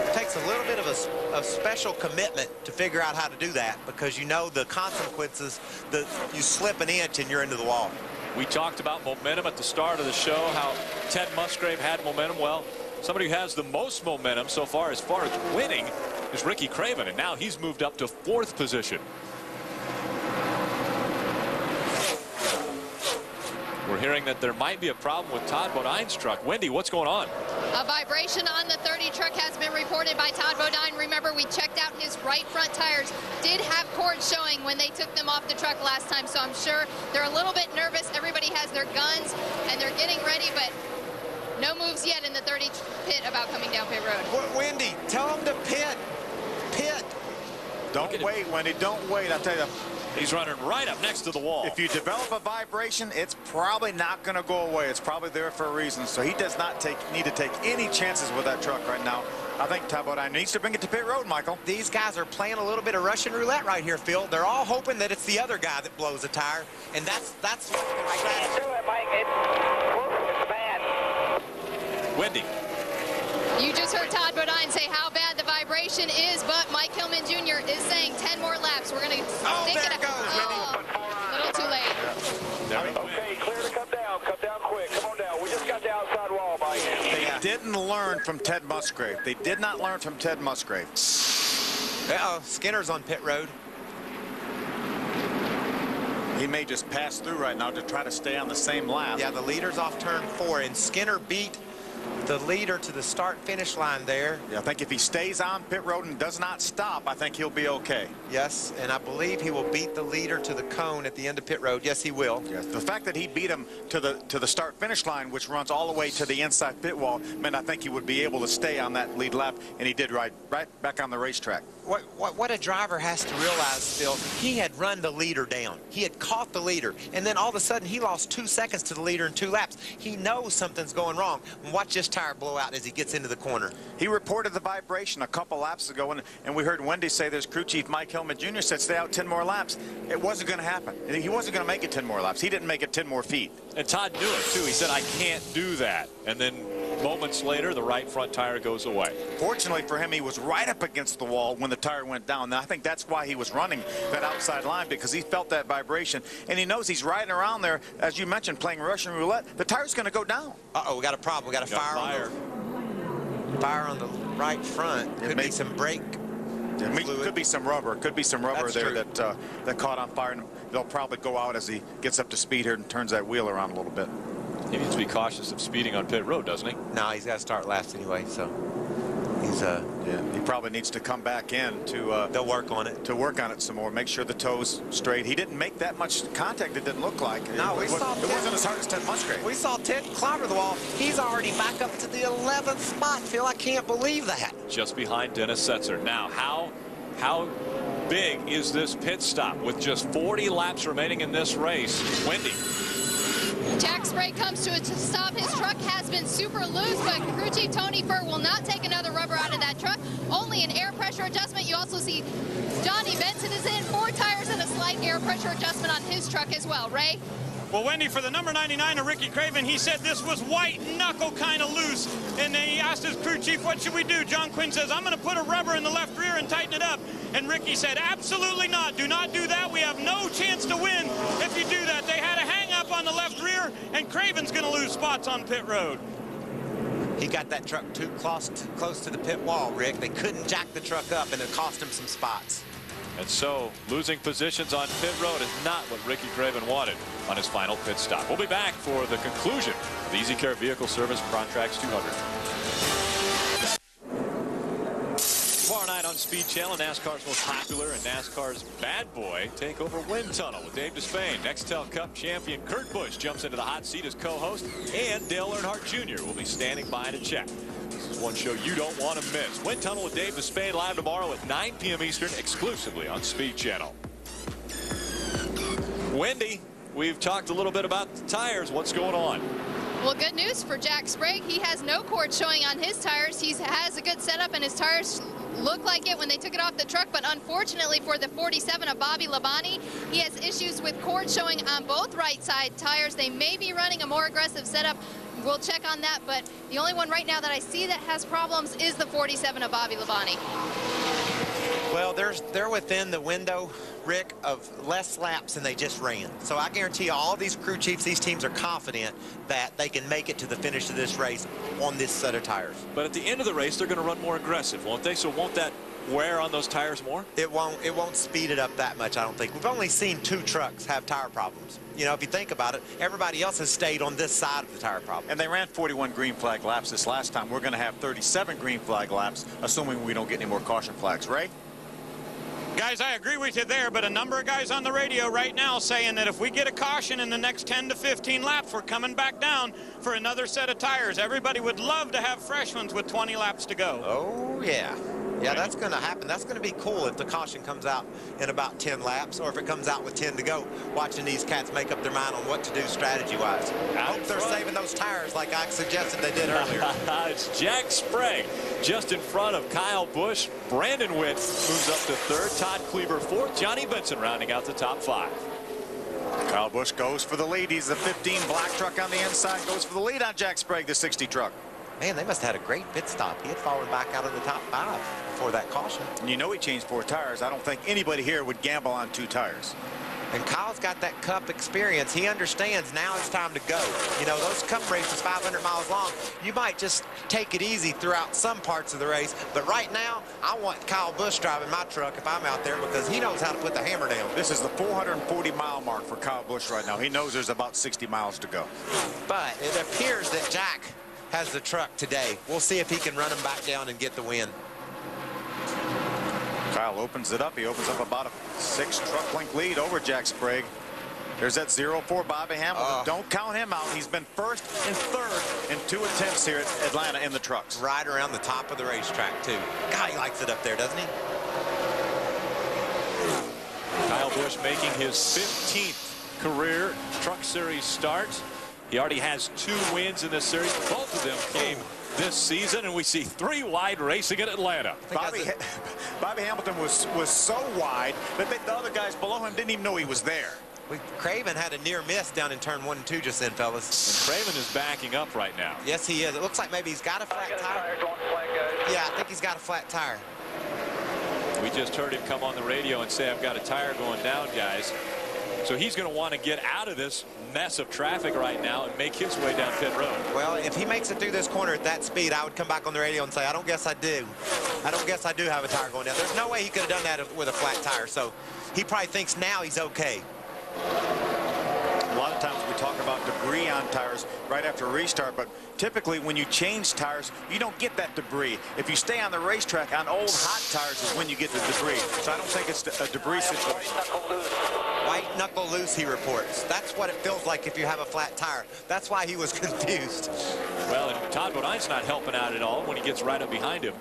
It takes a little bit of a special commitment to figure out how to do that, because you know the consequences, you slip an inch and you're into the wall. We talked about momentum at the start of the show, how Ted Musgrave had momentum. Well, somebody who has the most momentum so far as winning is Ricky Craven, and now he's moved up to 4th position. We're hearing that there might be a problem with Todd Bodine's truck. Wendy, what's going on? A vibration on the 30 truck has been reported by Todd Bodine. Remember, we checked out his right front tires. Did have cords showing when they took them off the truck last time, so I'm sure they're a little bit nervous. Everybody has their guns, and they're getting ready, but no moves yet in the 30 pit about coming down pit road. Wendy, tell them to pit. Pit. Don't wait, Wendy. Don't wait. I'll tell you. He's running right up next to the wall. If you develop a vibration, it's probably not going to go away. It's probably there for a reason. So he does not need to take any chances with that truck right now. I think Todd Bodine needs to bring it to pit road, Michael. These guys are playing a little bit of Russian roulette right here, Phil. They're all hoping that it's the other guy that blows a tire, and that's what's the right strategy. Do it, Mike. It's bad. Wendy. You just heard Todd Bodine say how bad the vibration is, but Mike Hillman Jr. is saying 10 more laps. We're going to stick it up. A little too late. Okay, clear to come down. Come down quick. Come on down. We just got the outside wall, Mike. They didn't learn from Ted Musgrave. They did not learn from Ted Musgrave. Uh-oh, Skinner's on pit road. He may just pass through right now to try to stay on the same lap. Yeah, the leader's off turn 4, and Skinner beat the leader to the start-finish line there. Yeah, I think if he stays on pit road and does not stop, I think he'll be okay. Yes, and I believe he will beat the leader to the cone at the end of pit road. Yes, he will. Yes, the fact that he beat him to the start-finish line, which runs all the way to the inside pit wall, meant I think he would be able to stay on that lead lap, and he did right back on the racetrack. What a driver has to realize, Phil, he had run the leader down. He had caught the leader, and then all of a sudden he lost 2 seconds to the leader in 2 laps. He knows something's going wrong. Watch this tire blow out as he gets into the corner. He reported the vibration a couple laps ago, and we heard Wendy say this. Crew chief Mike Hillman Jr. said stay out 10 more laps. It wasn't going to happen. He wasn't going to make it 10 more laps. He didn't make it 10 more feet. And Todd knew it, too. He said, I can't do that. And then moments later, the right front tire goes away. Fortunately for him, he was right up against the wall when the tire went down. Now, I think that's why he was running that outside line, because he felt that vibration. And he knows he's riding around there, as you mentioned, playing Russian roulette. The tire's going to go down. Uh-oh, we got a problem. We got a fire on the right front. Could be some brake fluid. Could be some rubber. Could be some rubber That's there true. that caught on fire. And they'll probably go out as he gets up to speed here and turns that wheel around a little bit. He needs to be cautious of speeding on pit road, doesn't he? No, he's got to start last anyway, so he's yeah, he probably needs to come back in to they'll work on it. To work on it some more, make sure the toe's straight. He didn't make that much contact, it didn't look like. No, it wasn't as hard as Ted Musgrave. We saw Ted clobber the wall. He's already back up to the 11th spot, Phil. I can't believe that. Just behind Dennis Setzer. Now, how big is this pit stop with just 40 laps remaining in this race? Wendy. Jack Sprague comes to a stop. His truck has been super loose, but crew chief Tony Furr will not take another rubber out of that truck. Only an air pressure adjustment. You also see Johnny Benson is in 4 tires and a slight air pressure adjustment on his truck as well. Ray? Well, Wendy, for the number 99 of Ricky Craven, he said this was white knuckle kind of loose. And then he asked his crew chief, what should we do? John Quinn says, I'm going to put a rubber in the left rear and tighten it up. And Ricky said, absolutely not. Do not do that. We have no chance to win if you do that. They had a hang up on the left rear, and Craven's going to lose spots on pit road. He got that truck too close to the pit wall, Rick. They couldn't jack the truck up, and it cost him some spots. And so losing positions on pit road is not what Ricky Craven wanted on his final pit stop. We'll be back for the conclusion of the EasyCare Vehicle Service Contracts 200. Tomorrow night on Speed Channel, NASCAR's most popular and NASCAR's bad boy take over Wind Tunnel with Dave Despain. Nextel Cup champion Kurt Busch jumps into the hot seat as co-host, and Dale Earnhardt Jr. will be standing by to check. This is one show you don't want to miss. Wind Tunnel with Dave Despain live tomorrow at 9 p.m. Eastern, exclusively on Speed Channel. Wendy, we've talked a little bit about the tires. What's going on? Well, good news for Jack Sprague. He has no cord showing on his tires. He has a good setup, and his tires look like it when they took it off the truck, but unfortunately for the 47 of Bobby Labonte, he has issues with cord showing on both right side tires. They may be running a more aggressive setup. We'll check on that, but the only one right now that I see that has problems is the 47 of Bobby Labonte. Well, they're within the window, Rick, of less laps than they just ran. So I guarantee you, all these crew chiefs, these teams are confident that they can make it to the finish of this race on this set of tires. But at the end of the race, they're going to run more aggressive, won't they? So won't that wear on those tires more? It won't speed it up that much, I don't think. We've only seen 2 trucks have tire problems. You know, if you think about it, everybody else has stayed on this side of the tire problem. And they ran 41 green flag laps this last time. We're going to have 37 green flag laps, assuming we don't get any more caution flags. Ray? Guys, I agree with you there, but a number of guys on the radio right now saying that if we get a caution in the next 10 to 15 laps, we're coming back down for another set of tires. Everybody would love to have fresh ones with 20 laps to go. Oh, yeah. Yeah, that's going to happen. That's going to be cool if the caution comes out in about 10 laps, or if it comes out with 10 to go, watching these cats make up their mind on what to do strategy-wise. I hope they're saving those tires like I suggested they did earlier. It's Jack Sprague just in front of Kyle Busch. Brandon Witt moves up to 3rd. Todd Cleaver 4th. Johnny Benson rounding out the top 5. Kyle Busch goes for the lead. He's the 15 black truck on the inside. Goes for the lead on Jack Sprague, the 60 truck. Man, they must have had a great pit stop. He had fallen back out of the top 5 before that caution. And you know he changed 4 tires. I don't think anybody here would gamble on 2 tires. And Kyle's got that Cup experience. He understands now it's time to go. You know, those Cup races 500 miles long, you might just take it easy throughout some parts of the race. But right now, I want Kyle Busch driving my truck if I'm out there, because he knows how to put the hammer down. This is the 440-mile mark for Kyle Busch right now. He knows there's about 60 miles to go. But it appears that Jack has the truck today. We'll see if he can run him back down and get the win. Kyle opens it up. He opens up about a 6 truck length lead over Jack Sprague. There's that 0-4 Bobby Hamilton. Don't count him out. He's been first and third in 2 attempts here at Atlanta in the trucks. Right around the top of the racetrack, too. God, he likes it up there, doesn't he? Kyle Busch making his 15th career Truck Series start. He already has 2 wins in this series. Both of them came this season, and we see 3 wide racing in Atlanta. Bobby Hamilton was so wide that the other guys below him didn't even know he was there. Craven had a near miss down in turn 1 and 2 just then, fellas. And Craven is backing up right now. Yes, he is. It looks like maybe he's got a flat tire. Yeah, I think he's got a flat tire. We just heard him come on the radio and say, I've got a tire going down, guys. So he's going to want to get out of this mess of traffic right now and make his way down pit road. Well, if he makes it through this corner at that speed, I would come back on the radio and say, I don't guess I do. I don't guess I do have a tire going down. There's no way he could have done that with a flat tire. So he probably thinks now he's okay. A lot of times we talk about debris on tires right after a restart, but typically when you change tires, you don't get that debris. If you stay on the racetrack on old hot tires is when you get the debris. So I don't think it's a debris situation. White knuckle loose, he reports. That's what it feels like if you have a flat tire. That's why he was confused. Well, and Todd Bodine's not helping out at all when he gets right up behind him.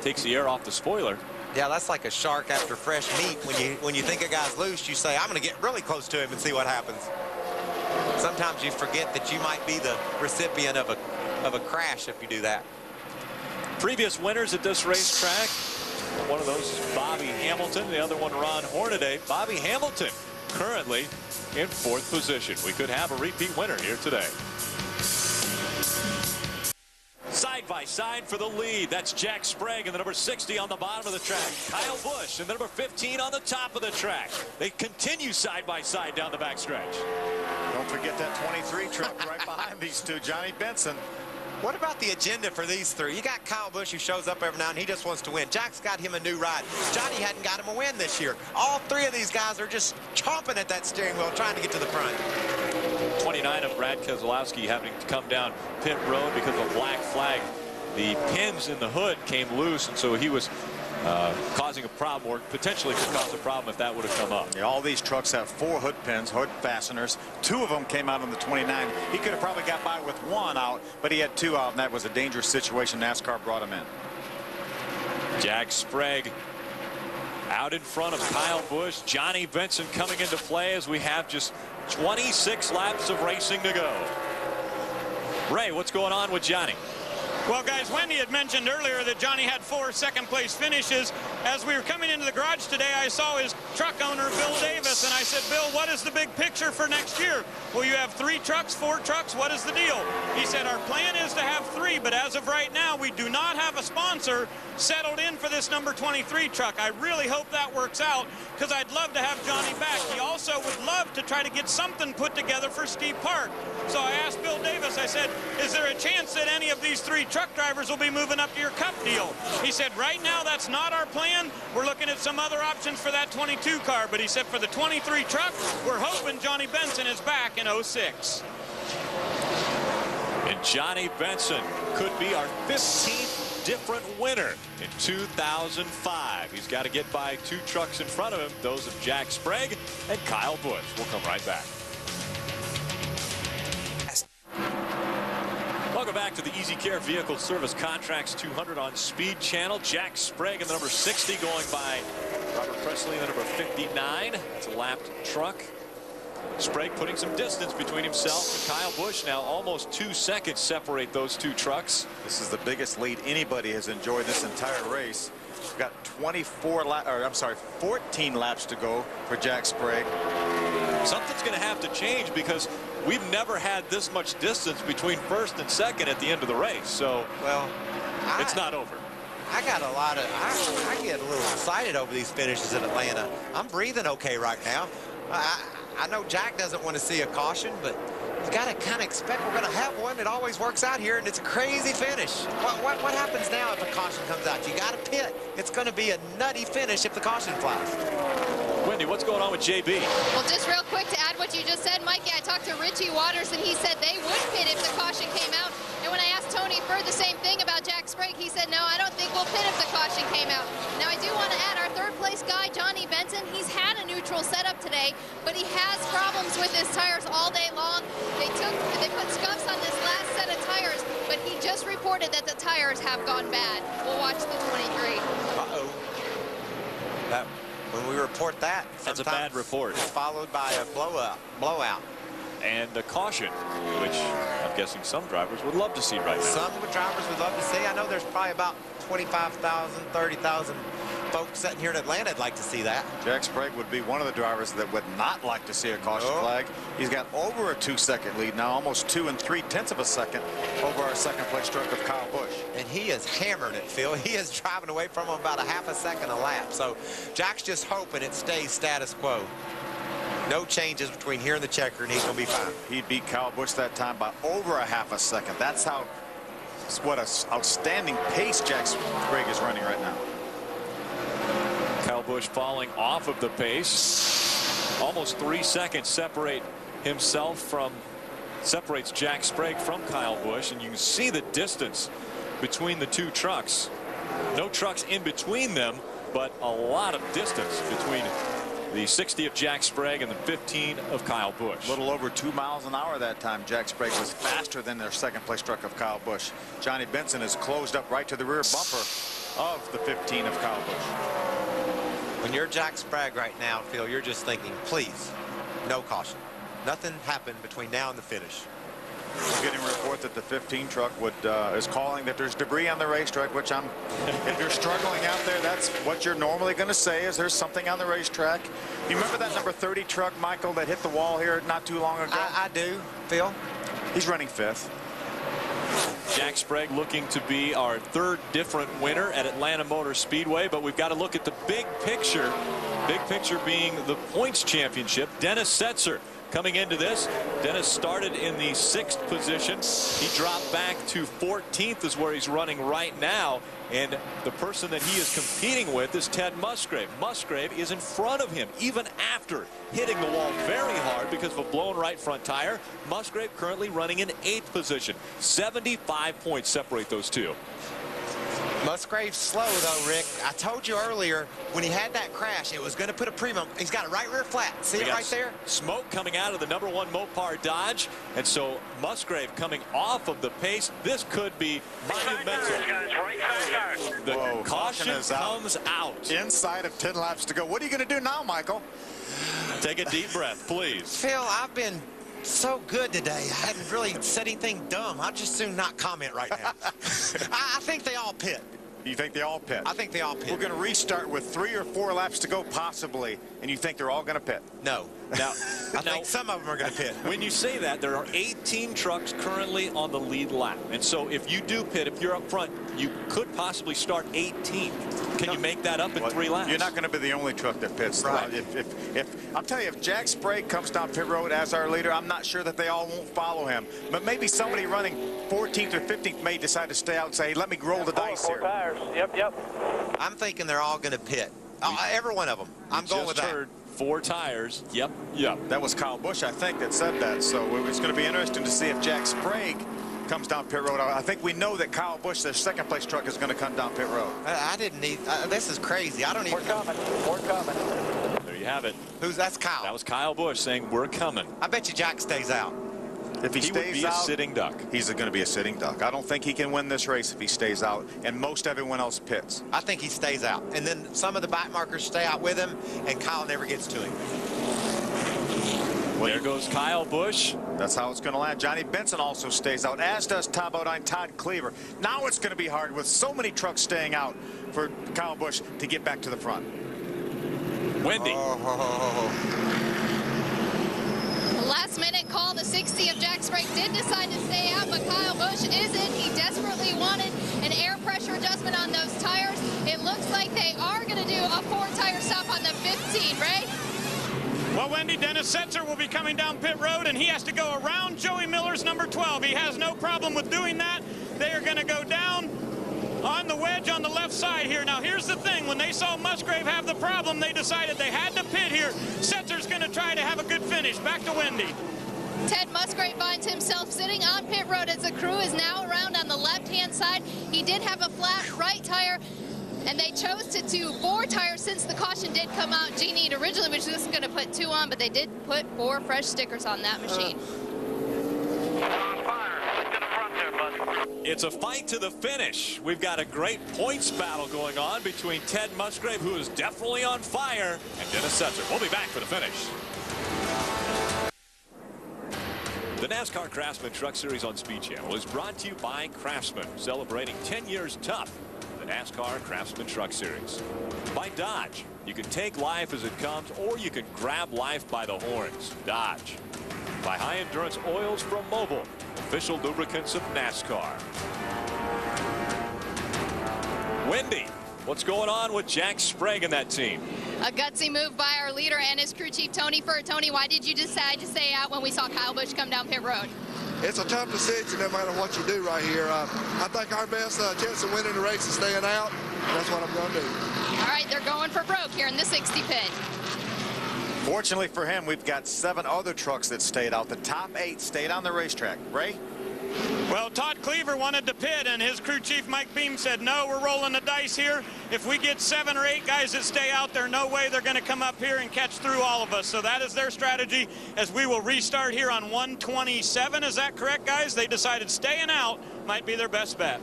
Takes the air off the spoiler. Yeah, that's like a shark after fresh meat. When you think a guy's loose, you say, I'm going to get really close to him and see what happens. Sometimes you forget that you might be the recipient of a crash if you do that. Previous winners at this racetrack, one of those Bobby Hamilton, the other one Ron Hornaday. Bobby Hamilton currently in 4th position. We could have a repeat winner here today. Side by side for the lead. That's Jack Sprague and the number 60 on the bottom of the track. Kyle Busch and the number 15 on the top of the track. They continue side by side down the backstretch. Don't forget that 23 truck right behind these two, Johnny Benson. What about the agenda for these 3? You got Kyle Busch who shows up every now and he just wants to win. Jack's got him a new ride. Johnny hadn't got him a win this year. All 3 of these guys are just chomping at that steering wheel trying to get to the front. 29 of Brad Keselowski having to come down pit road because of a black flag. The pins in the hood came loose, and so he was causing a problem, or potentially could cause a problem if that would have come up. Yeah, all these trucks have 4 hood pins, hood fasteners. 2 of them came out on the 29. He could have probably got by with 1 out, but he had 2 out, and that was a dangerous situation. NASCAR brought him in. Jack Sprague out in front of Kyle Busch. Johnny Benson coming into play as we have just 26 laps of racing to go. Ray, what's going on with Johnny? Well, guys, Wendy had mentioned earlier that Johnny had 4 second-place finishes. As we were coming into the garage today, I saw his truck owner, Bill Davis, and I said, Bill, what is the big picture for next year? Well, you have 3 trucks, 4 trucks. What is the deal? He said, our plan is to have 3, but as of right now, we do not have a sponsor settled in for this number 23 truck. I really hope that works out because I'd love to have Johnny back. He also would love to try to get something put together for Steve Park. So I asked Bill Davis, I said, is there a chance that any of these 3 truck drivers will be moving up to your Cup deal? He said, right now, that's not our plan. We're looking at some other options for that 22 car. But he said, for the 23 truck, we're hoping Johnny Benson is back in 06. And Johnny Benson could be our 15th different winner in 2005. He's got to get by 2 trucks in front of him, those of Jack Sprague and Kyle Busch. We'll come right back. Welcome back to the EasyCare Vehicle Service Contracts 200 on Speed Channel. Jack Sprague and the number 60 going by Robert Presley and the number 59. It's a lapped truck. Sprague putting some distance between himself and Kyle Busch. Now almost 2 seconds separate those 2 trucks. This is the biggest lead anybody has enjoyed this entire race. We've got 14 laps to go for Jack Sprague. Something's going to have to change because we've never had this much distance between first and second at the end of the race. So, well, it's not over. I got a lot of, I get a little excited over these finishes in Atlanta. I'm breathing okay right now. I know Jack doesn't want to see a caution, but you got to kind of expect we're going to have one. It always works out here, and it's a crazy finish. What happens now if a caution comes out? You got to pit. It's going to be a nutty finish if the caution flies. Wendy, what's going on with JB? Well, just real quick to add what you just said, Mikey, I talked to Richie Waters, and he said they would pit if the caution came out. And when I asked Tony heard the same thing about Jack Sprague. He said, no, I don't think we'll pit if the caution came out. Now, I do want to add our third place guy, Johnny Benson. He's had a neutral setup today, but he has problems with his tires all day long. They put scuffs on this last set of tires, but he just reported that the tires have gone bad. We'll watch the 23. Uh-oh. When we report that, that's a bad report. It's followed by a blowout. And a caution, which I'm guessing some drivers would love to see right now. Some drivers would love to see. I know there's probably about 25,000, 30,000 folks sitting here in Atlanta that'd like to see that. Jack Sprague would be one of the drivers that would not like to see a caution flag. He's got over a 2-second lead now, almost 2 3/10 of a second over our second place truck of Kyle Busch. And he is hammering it, Phil. He is driving away from him about a half a second a lap. So Jack's just hoping it stays status quo. No changes between here and the checker, and he's going to be fine. He beat Kyle Busch that time by over a half a second. That's what an outstanding pace Jack Sprague is running right now. Kyle Busch falling off of the pace. Almost 3 seconds separates Jack Sprague from Kyle Busch, and you can see the distance between the two trucks. No trucks in between them, but a lot of distance between the 60 of Jack Sprague and the 15 of Kyle Busch. A little over 2 miles an hour that time. Jack Sprague was faster than their second place truck of Kyle Busch. Johnny Benson is closed up right to the rear bumper of the 15 of Kyle Busch. When you're Jack Sprague right now, Phil, you're just thinking, please, no caution. Nothing happened between now and the finish. We're getting a report that the 15 truck is calling that there's debris on the racetrack, which if you're struggling out there, that's what you're normally going to say is there's something on the racetrack. You remember that number 30 truck, Michael, that hit the wall here not too long ago? I do, Phil. He's running 5th. Jack Sprague looking to be our third different winner at Atlanta Motor Speedway, but we've got to look at the big picture. Big picture being the points championship. Dennis Setzer coming into this. Dennis started in the 6th position. He dropped back to 14th is where he's running right now. And the person that he is competing with is Ted Musgrave. Musgrave is in front of him even after hitting the wall very hard because of a blown right front tire. Musgrave currently running in 8th position. 75 points separate those two. Musgrave's slow, though, Rick. I told you earlier, when he had that crash, it was going to put a premium. He's got a right rear flat. See it right there? Smoke coming out of the #1 Mopar Dodge. And so Musgrave coming off of the pace. This could be monumental. The caution comes out. Inside of 10 laps to go. What are you going to do now, Michael? Take a deep breath, please. Phil, I've been so good today. I hadn't really said anything dumb. I'd just soon not comment right now. I think they all pit. You think they all pit? I think they all pit. We're going to restart with 3 or 4 laps to go, possibly, and you think they're all going to pit? No. Now, I think some of them are going to pit. When you say that, there are 18 trucks currently on the lead lap. And so if you do pit, if you're up front, you could possibly start 18th. Can you make that up in 3 laps? You're not going to be the only truck that pits. Right. If I'll tell you, if Jack Sprague comes down pit road as our leader, I'm not sure that they all won't follow him. But maybe somebody running 14th or 15th may decide to stay out and say, hey, let me roll the dice here. 4 tires. Yep. I'm thinking they're all going to pit. Every one of them. I'm going with that. Just heard 4 tires. Yep. That was Kyle Busch, I think, that said that. So it's going to be interesting to see if Jack Sprague comes down pit road. I think we know that Kyle Busch, their second place truck, is going to come down pit road. I didn't need. This is crazy. I don't even. We're coming. There you have it. That's Kyle? That was Kyle Busch saying we're coming. I bet you Jack stays out. If he stays would be out, a sitting duck. He's going to be a sitting duck. I don't think he can win this race if he stays out, and most everyone else pits. I think he stays out, and then some of the back markers stay out with him, and Kyle never gets to him. Well, there goes Kyle Busch. That's how it's going to land. Johnny Benson also stays out, as does Tom Bodine, Todd Cleaver. Now it's going to be hard with so many trucks staying out for Kyle Busch to get back to the front. Wendy. Last minute call, the 60 of Jack Sprague did decide to stay out, but Kyle Busch isn't. He desperately wanted an air pressure adjustment on those tires. It looks like they are going to do a 4-tire stop on the 15, Ray? Well, Wendy, Dennis Setzer will be coming down pit road, and he has to go around Joey Miller's number 12. He has no problem with doing that. They are going to go down on the wedge on the left side here. Now, here's the thing. When they saw Musgrave have the problem, they decided they had to pit here. Setzer's going to try to have a good finish. Back to Wendy. Ted Musgrave finds himself sitting on pit road as the crew is now around on the left-hand outside. He did have a flat right tire, and they chose to do 4 tires since the caution did come out. Genie originally was just going to put 2 on, but they did put 4 fresh stickers on that machine. It's a fight to the finish. We've got a great points battle going on between Ted Musgrave, who is definitely on fire, and Dennis Setzer. We'll be back for the finish. The NASCAR Craftsman Truck Series on Speed Channel is brought to you by Craftsman, celebrating 10 years tough. The NASCAR Craftsman Truck Series. By Dodge. You can take life as it comes, or you can grab life by the horns. Dodge. By High Endurance Oils from Mobil, official lubricants of NASCAR. Wendy, what's going on with Jack Sprague and that team? A gutsy move by our leader and his crew chief, Tony Furt. Tony, why did you decide to stay out when we saw Kyle Busch come down pit road? It's a tough decision no matter what you do right here. I think our best chance of winning the race is staying out. That's what I'm going to do. All right, they're going for broke here in the 60 pit. Fortunately for him, we've got 7 other trucks that stayed out. The top 8 stayed on the racetrack. Ray? Well, Todd Cleaver wanted to pit, and his crew chief, Mike Beam, said, no, we're rolling the dice here. If we get 7 or 8 guys that stay out there, no way they're going to come up here and catch through all of us. So that is their strategy as we will restart here on 127. Is that correct, guys? They decided staying out might be their best bet.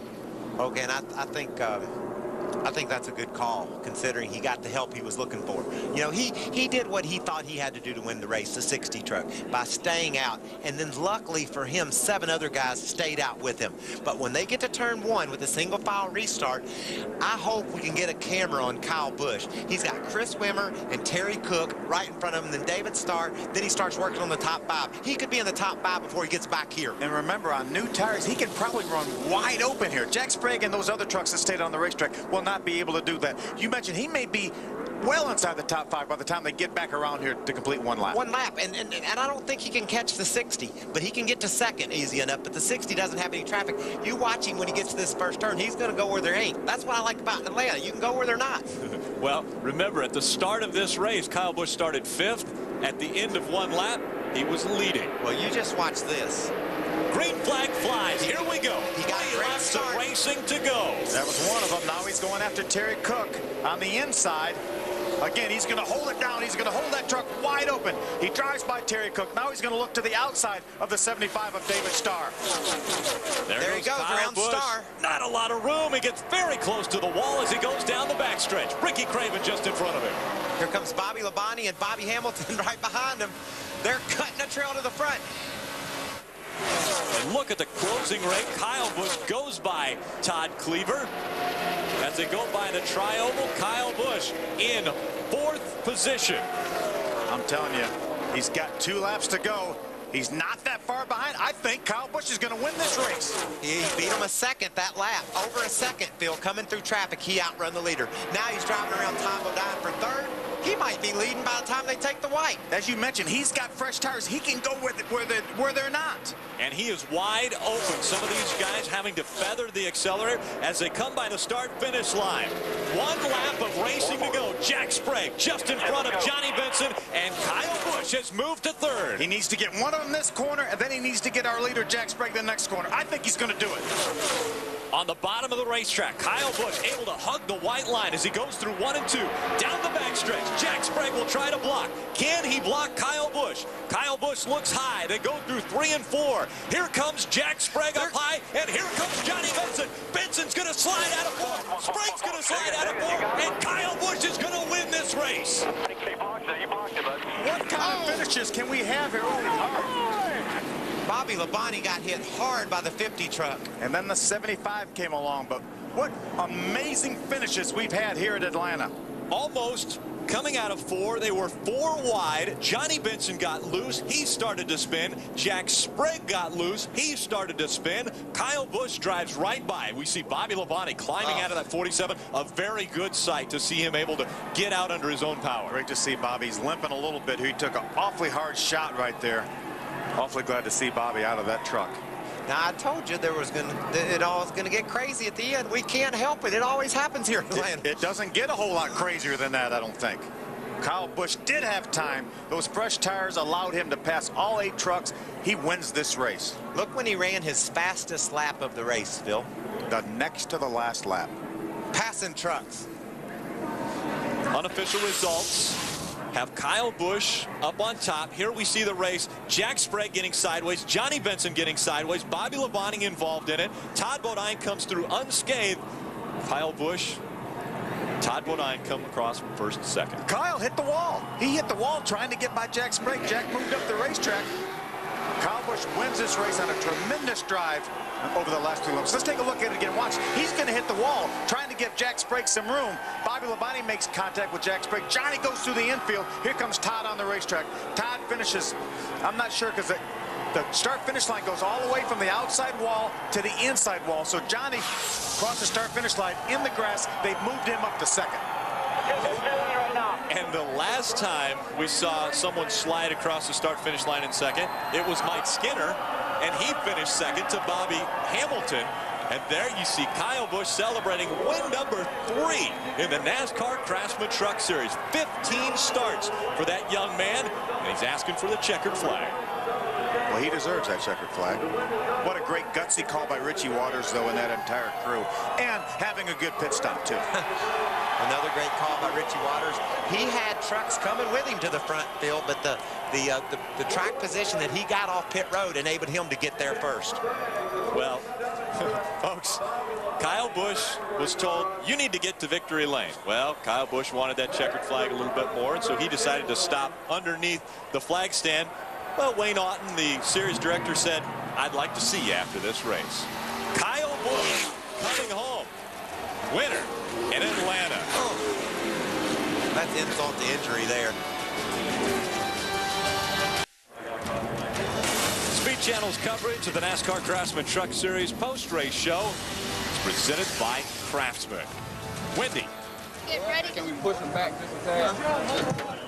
Okay, and I think that's a good call, considering he got the help he was looking for. You know, he did what he thought he had to do to win the race, the 60 truck, by staying out. And then luckily for him, 7 other guys stayed out with him. But when they get to turn 1 with a single file restart, I hope we can get a camera on Kyle Busch. He's got Chris Wimmer and Terry Cook right in front of him, then David Starr. Then he starts working on the top 5. He could be in the top 5 before he gets back here. And remember, on new tires, he can probably run wide open here. Jack Sprague and those other trucks that stayed on the racetrack will not be able to do that. You mentioned he may be well inside the top 5 by the time they get back around here to complete 1 lap. 1 lap, and I don't think he can catch the 60, but he can get to 2nd easy enough. But the 60 doesn't have any traffic. You watch him when he gets to this first turn. He's going to go where there ain't. That's what I like about Atlanta. You can go where they're not. Well, remember, at the start of this race, Kyle Busch started 5th. At the end of 1 lap, he was leading. Well, you just watch this. Green flag flies. Here we go. He got 3 laps of racing to go. That was one of them. Now he's going after Terry Cook on the inside. Again, he's going to hold it down. He's going to hold that truck wide open. He drives by Terry Cook. Now he's going to look to the outside of the 75 of David Starr. There he goes around Starr. Not a lot of room. He gets very close to the wall as he goes down the backstretch. Ricky Craven just in front of him. Here comes Bobby Labonte and Bobby Hamilton right behind him. They're cutting a trail to the front. And look at the closing rate. Kyle Busch goes by Todd Cleaver. As they go by the tri-oval, Kyle Busch in 4th position. I'm telling you, he's got 2 laps to go. He's not that far behind. I think Kyle Busch is going to win this race. He beat him a 2nd that lap. Over a 2nd, Phil, coming through traffic. He outrun the leader. Now he's driving around Tom Bodine for 3rd. He might be leading by the time they take the white. As you mentioned, he's got fresh tires. He can go where they're not. And he is wide open. Some of these guys having to feather the accelerator as they come by the start-finish line. 1 lap of racing to go. Jack Sprague just in front of Johnny Benson, and Kyle Busch has moved to 3rd. He needs to get one on this corner, and then he needs to get our leader, Jack Sprague, the next corner. I think he's going to do it. On the bottom of the racetrack, Kyle Busch able to hug the white line as he goes through 1 and 2. Down the backstretch, Jack Sprague will try to block. Can he block Kyle Busch? Kyle Busch looks high. They go through 3 and 4. Here comes Jack Sprague up high, and here comes Johnny Benson. Benson's going to slide out of 4. Sprague's going to slide out of 4, and Kyle Busch is going to win this race. What kind of finishes can we have here? Bobby Labonte got hit hard by the 50 truck. And then the 75 came along. But what amazing finishes we've had here at Atlanta. Almost coming out of 4. They were 4 wide. Johnny Benson got loose. He started to spin. Jack Sprague got loose. He started to spin. Kyle Busch drives right by. We see Bobby Labonte climbing out of that 47. A very good sight to see him able to get out under his own power. Great to see Bobby. He's limping a little bit. He took an awfully hard shot right there. Awfully glad to see Bobby out of that truck. Now, I told you it all was going to get crazy at the end. We can't help it. It always happens here in Atlanta. It doesn't get a whole lot crazier than that, I don't think. Kyle Busch did have time. Those fresh tires allowed him to pass all 8 trucks. He wins this race. Look when he ran his fastest lap of the race, Phil. the next to the last lap. Passing trucks. Unofficial results have Kyle Busch up on top. Here we see the race. Jack Sprague getting sideways. Johnny Benson getting sideways. Bobby Labonte involved in it. Todd Bodine comes through unscathed. Kyle Busch, Todd Bodine come across from first and second. Kyle hit the wall. He hit the wall trying to get by Jack Sprague. Jack moved up the racetrack. Kyle Busch wins this race on a tremendous drive over the last 2 laps. Let's take a look at it again. Watch. He's going to hit the wall, trying to give Jack Sprague some room. Bobby Labonte makes contact with Jack Sprague. Johnny goes through the infield. Here comes Todd on the racetrack. Todd finishes, I'm not sure, because the start-finish line goes all the way from the outside wall to the inside wall. So Johnny crossed the start-finish line in the grass. They've moved him up to second. And the last time we saw someone slide across the start-finish line in second, it was Mike Skinner, and he finished second to Bobby Hamilton. And there you see Kyle Busch celebrating win number 3 in the NASCAR Craftsman Truck Series. 15 starts for that young man, and he's asking for the checkered flag. Well, he deserves that checkered flag. What a great gutsy call by Richie Waters, though, and that entire crew. And having a good pit stop, too. Another great call by Richie Waters. He had trucks coming with him to the front field, but the track position that he got off pit road enabled him to get there first. Well, folks, Kyle Busch was told, you need to get to victory lane. Well, Kyle Busch wanted that checkered flag a little bit more, and so he decided to stop underneath the flag stand. Well, Wayne Aughton, the series director, said, I'd like to see you after this race. Kyle Busch coming home. Winner in Atlanta. Oh, that's insult to injury there. Speed Channel's coverage of the NASCAR Craftsman Truck Series post-race show is presented by Craftsman. Wendy. Get ready. Can we push him back just a tad?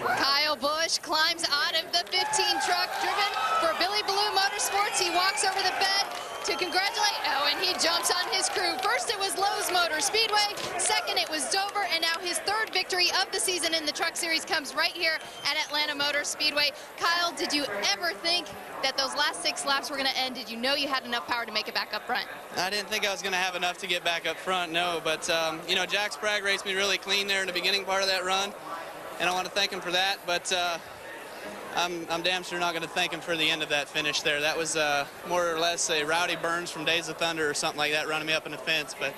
Kyle Busch climbs out of the 15 truck driven for Billy Blue Motorsports. He walks over the bed to congratulate. Oh, and he jumps on his crew. First it was Lowe's Motor Speedway. Second it was Dover. And now his 3rd victory of the season in the Truck Series comes right here at Atlanta Motor Speedway. Kyle, did you ever think that those last 6 laps were going to end? Did you know you had enough power to make it back up front? I didn't think I was going to have enough to get back up front, no. But, you know, Jack Sprague raced me really clean there in the beginning part of that run. And I want to thank him for that, but I'm damn sure not going to thank him for the end of that finish there. That was more or less a Rowdy Burns from Days of Thunder or something like that, running me up in the fence. But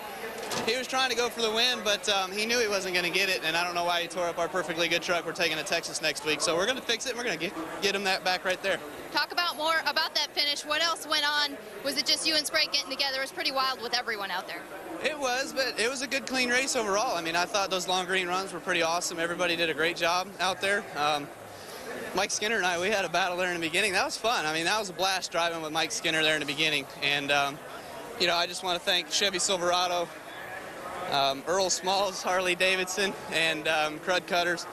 he was trying to go for the win, but he knew he wasn't going to get it, and I don't know why he tore up our perfectly good truck. We're taking to Texas next week, so we're going to fix it, and we're going to get him that back right there. Talk about more about that finish. What else went on? Was it just you and Sprague getting together? It was pretty wild with everyone out there. It was, but it was a good, clean race overall. I mean, I thought those long green runs were pretty awesome. Everybody did a great job out there. Mike Skinner and I, we had a battle there in the beginning. That was fun. I mean, that was a blast driving with Mike Skinner there in the beginning. And, you know, I just want to thank Chevy Silverado, Earl Smalls, Harley Davidson, and Crud Cutters,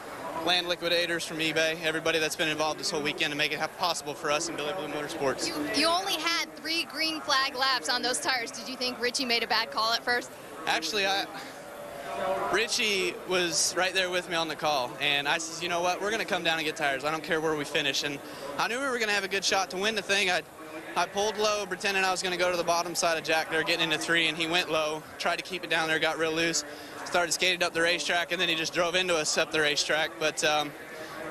Land Liquidators from eBay, everybody that's been involved this whole weekend to make it possible for us in Billy Blue Motorsports. You only had 3 green flag laps on those tires. Did you think Richie made a bad call at first? Actually, Richie was right there with me on the call, and I says, you know what, we're going to come down and get tires. I don't care where we finish. And I knew we were going to have a good shot to win the thing. I pulled low, pretending I was going to go to the bottom side of Jack there, getting into 3, and he went low, tried to keep it down there, got real loose, started skating up the racetrack, and then he just drove into us up the racetrack. But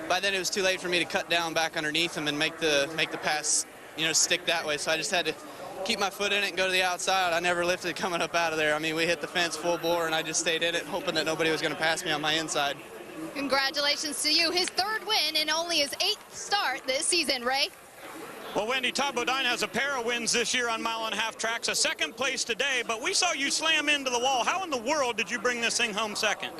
by then it was too late for me to cut down back underneath him and make the pass, you know, stick that way. So I just had to keep my foot in it and go to the outside. I never lifted coming up out of there. I mean, we hit the fence full bore, and I just stayed in it, hoping that nobody was going to pass me on my inside. Congratulations to you. His 3rd win and only his 8th start this season, Ray. Well, Wendy, Todd Bodine has a pair of wins this year on mile-and-a-half tracks, a 2nd place today, but we saw you slam into the wall. How in the world did you bring this thing home 2nd?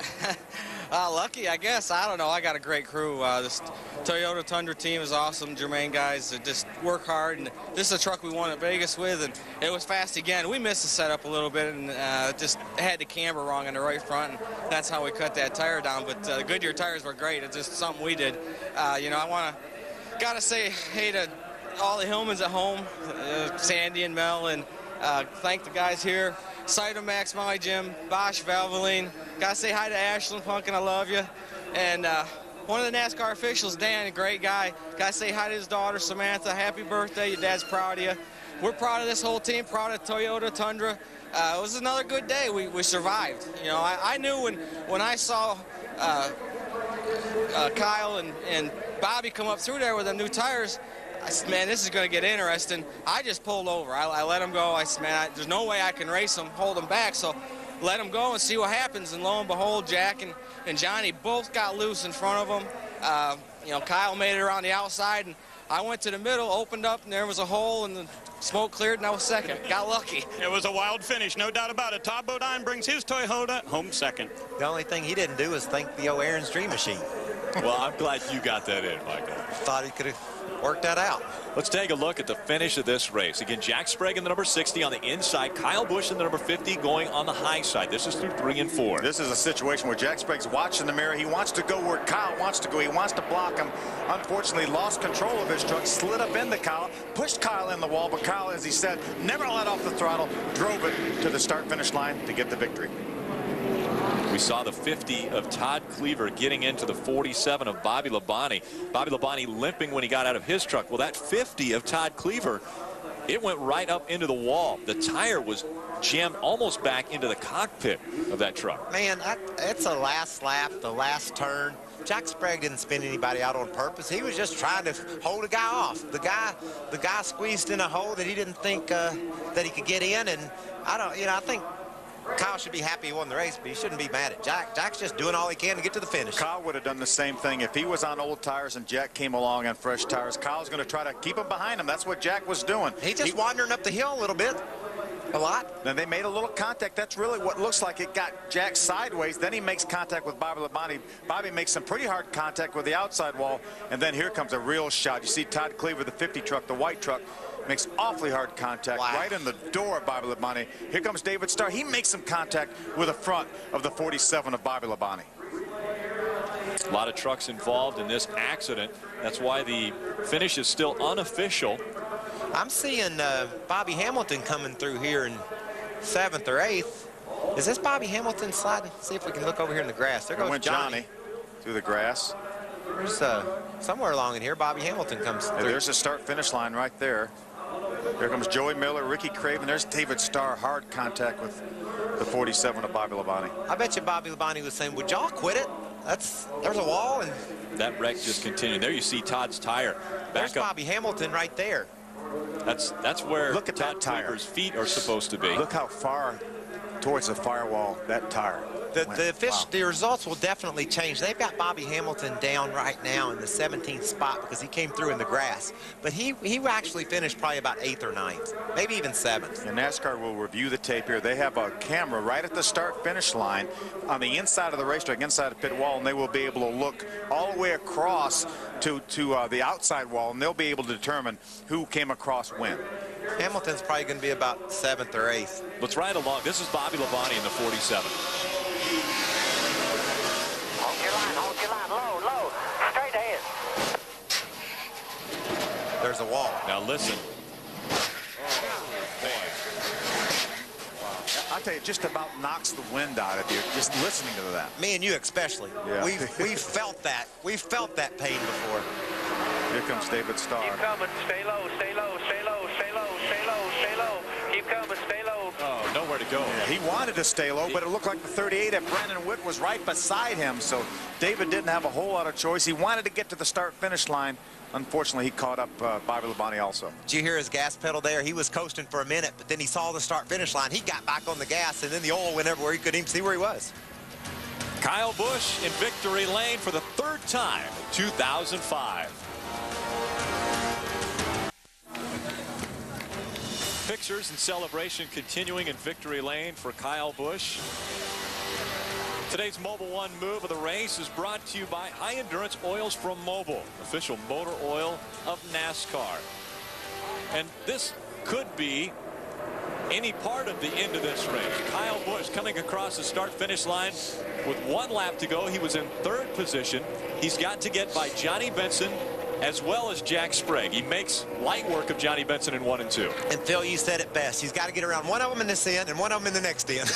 Lucky, I guess. I don't know. I got a great crew. This Toyota Tundra team is awesome. Jermaine guys that just work hard, and this is a truck we won at Vegas with, and it was fast again. We missed the setup a little bit and just had the camber wrong on the right front, and that's how we cut that tire down. But the Goodyear tires were great. It's just something we did. You know, gotta say hey to all the Hillmans at home, Sandy and Mel, and thank the guys here. Cytomax, my Jim, Bosch, Valvoline. Gotta say hi to Ashlyn Punkin, I love you. And one of the NASCAR officials, Dan, a great guy. Got to say hi to his daughter, Samantha. Happy birthday. Your dad's proud of you. We're proud of this whole team, proud of Toyota Tundra. It was another good day. We survived. You know, I knew when I saw Kyle and Bobby come up through there with them new tires, I said, man, this is going to get interesting. I just pulled over. I let them go. I said, man, there's no way I can race them, hold them back. So let them go and see what happens. And lo and behold, Jack and Johnny both got loose in front of them. You know, Kyle made it around the outside, and I went to the middle, opened up, and there was a hole, and the smoke cleared, and I was second. Got lucky. It was a wild finish, no doubt about it. Todd Bodine brings his Toyota home second. The only thing he didn't do is thank the Aaron's Dream Machine. Well, I'm glad you got that in, Michael. Thought he could have worked that out. Let's take a look at the finish of this race. Again, Jack Sprague in the number 60 on the inside. Kyle Busch in the number 50 going on the high side. This is through 3 and 4. This is a situation where Jack Sprague's watching the mirror. He wants to go where Kyle wants to go. He wants to block him. Unfortunately, lost control of his truck, slid up into Kyle, pushed Kyle in the wall, but Kyle, as he said, never let off the throttle, drove it to the start-finish line to get the victory. We saw the 50 of Todd Cleaver getting into the 47 of Bobby Labonte. Bobby Labonte limping when he got out of his truck. Well, that 50 of Todd Cleaver, it went right up into the wall. The tire was jammed almost back into the cockpit of that truck. Man, it's a last lap, the last turn. Jack Sprague didn't spin anybody out on purpose. He was just trying to hold a guy off. The guy squeezed in a hole that he didn't think that he could get in, and I think Kyle should be happy he won the race, but he shouldn't be mad at Jack. Jack's just doing all he can to get to the finish. Kyle would have done the same thing if he was on old tires and Jack came along on fresh tires. Kyle's going to try to keep him behind him. That's what Jack was doing. He's just wandering up the hill a little bit. A lot. Then they made a little contact. That's really what looks like it got Jack sideways. Then he makes contact with Bobby Labonte. Bobby makes some pretty hard contact with the outside wall. And then here comes a real shot. You see Todd Cleaver, the 50 truck, the white truck, makes awfully hard contact right in the door of Bobby Labonte. Here comes David Starr. He makes some contact with the front of the 47 of Bobby Labonte. A lot of trucks involved in this accident. That's why the finish is still unofficial. I'm seeing Bobby Hamilton coming through here in 7th or 8th. Is this Bobby Hamilton sliding? See if we can look over here in the grass. There goes Johnny through the grass. There's somewhere along in here, Bobby Hamilton comes through. There's the start-finish line right there. Here comes Joey Miller, Ricky Craven. There's David Starr, hard contact with the 47 of Bobby Labonte. I bet you Bobby Labonte was saying, would y'all quit it? There's a wall. And that wreck just continued. There you see Todd's tire. There's Bobby Hamilton right there. That's where look at Todd Cleaver's feet are supposed to be. Look how far towards the firewall that tire. The results will definitely change. They've got Bobby Hamilton down right now in the 17th spot because he came through in the grass. But he actually finished probably about 8th or 9th, maybe even 7th. And NASCAR will review the tape here. They have a camera right at the start-finish line on the inside of the racetrack, inside the pit wall, and they will be able to look all the way across to the outside wall, and they'll be able to determine who came across when. Hamilton's probably going to be about 7th or 8th. Let's ride along. This is Bobby Labonte in the 47. Hold your line, low, straight ahead. There's a wall. Now listen. I'll tell you, it just about knocks the wind out of you just listening to that. Me and you especially. Yeah. We've felt that. We've felt that pain before. Here comes David Starr. Keep coming, stay low, stay low, stay low, stay low, stay low, stay low. Keep coming, stay low. Oh, nowhere to go. Yeah, he wanted to stay low, but it looked like the 38 of Brandon Witt was right beside him, so David didn't have a whole lot of choice. He wanted to get to the start-finish line. Unfortunately, he caught up Bobby Labonte also. Did you hear his gas pedal there? He was coasting for a minute, but then he saw the start-finish line. He got back on the gas, and then the oil went everywhere. He couldn't even see where he was. Kyle Busch in victory lane for the 3rd time in 2005. Pictures and celebration continuing in victory lane for Kyle Busch. Today's Mobil 1 move of the race is brought to you by High Endurance Oils from Mobil, official motor oil of NASCAR. And this could be any part of the end of this race. Kyle Busch coming across the start-finish line with 1 lap to go. He was in 3rd position. He's got to get by Johnny Benson as well as Jack Sprague. He makes light work of Johnny Benson in 1 and 2. And Phil, you said it best. He's got to get around one of them in this end and one of them in the next end.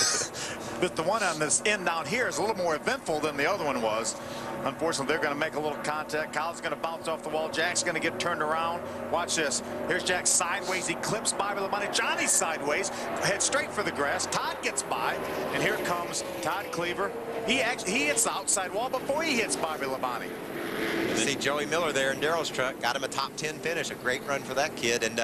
But the one on this end down here is a little more eventful than the other one was. Unfortunately, they're going to make a little contact. Kyle's going to bounce off the wall. Jack's going to get turned around. Watch this. Here's Jack sideways. He clips Bobby Labonte. Johnny's sideways. Heads straight for the grass. Todd gets by. And here comes Todd Cleaver. He hits the outside wall before he hits Bobby Labonte. See Joey Miller there in Darrell's truck, got him a top 10 finish, a great run for that kid. And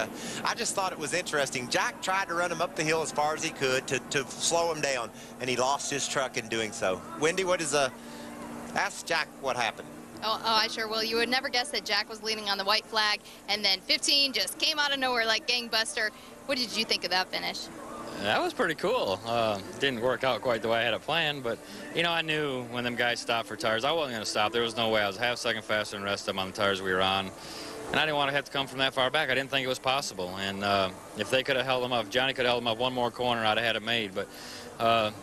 I just thought it was interesting. Jack tried to run him up the hill as far as he could to slow him down, and he lost his truck in doing so. Wendy, what is ask Jack what happened. Oh, I sure will. You would never guess that Jack was leading on the white flag, and then 15 just came out of nowhere like gangbuster. What did you think of that finish? That was pretty cool. Didn't work out quite the way I had it planned, but, you know, I knew when them guys stopped for tires, I wasn't going to stop. There was no way. I was a half second faster than the rest of them on the tires we were on, and I didn't want to have to come from that far back. I didn't think it was possible, and if they could have held them up, if Johnny could have held them up one more corner, I'd have had it made. But,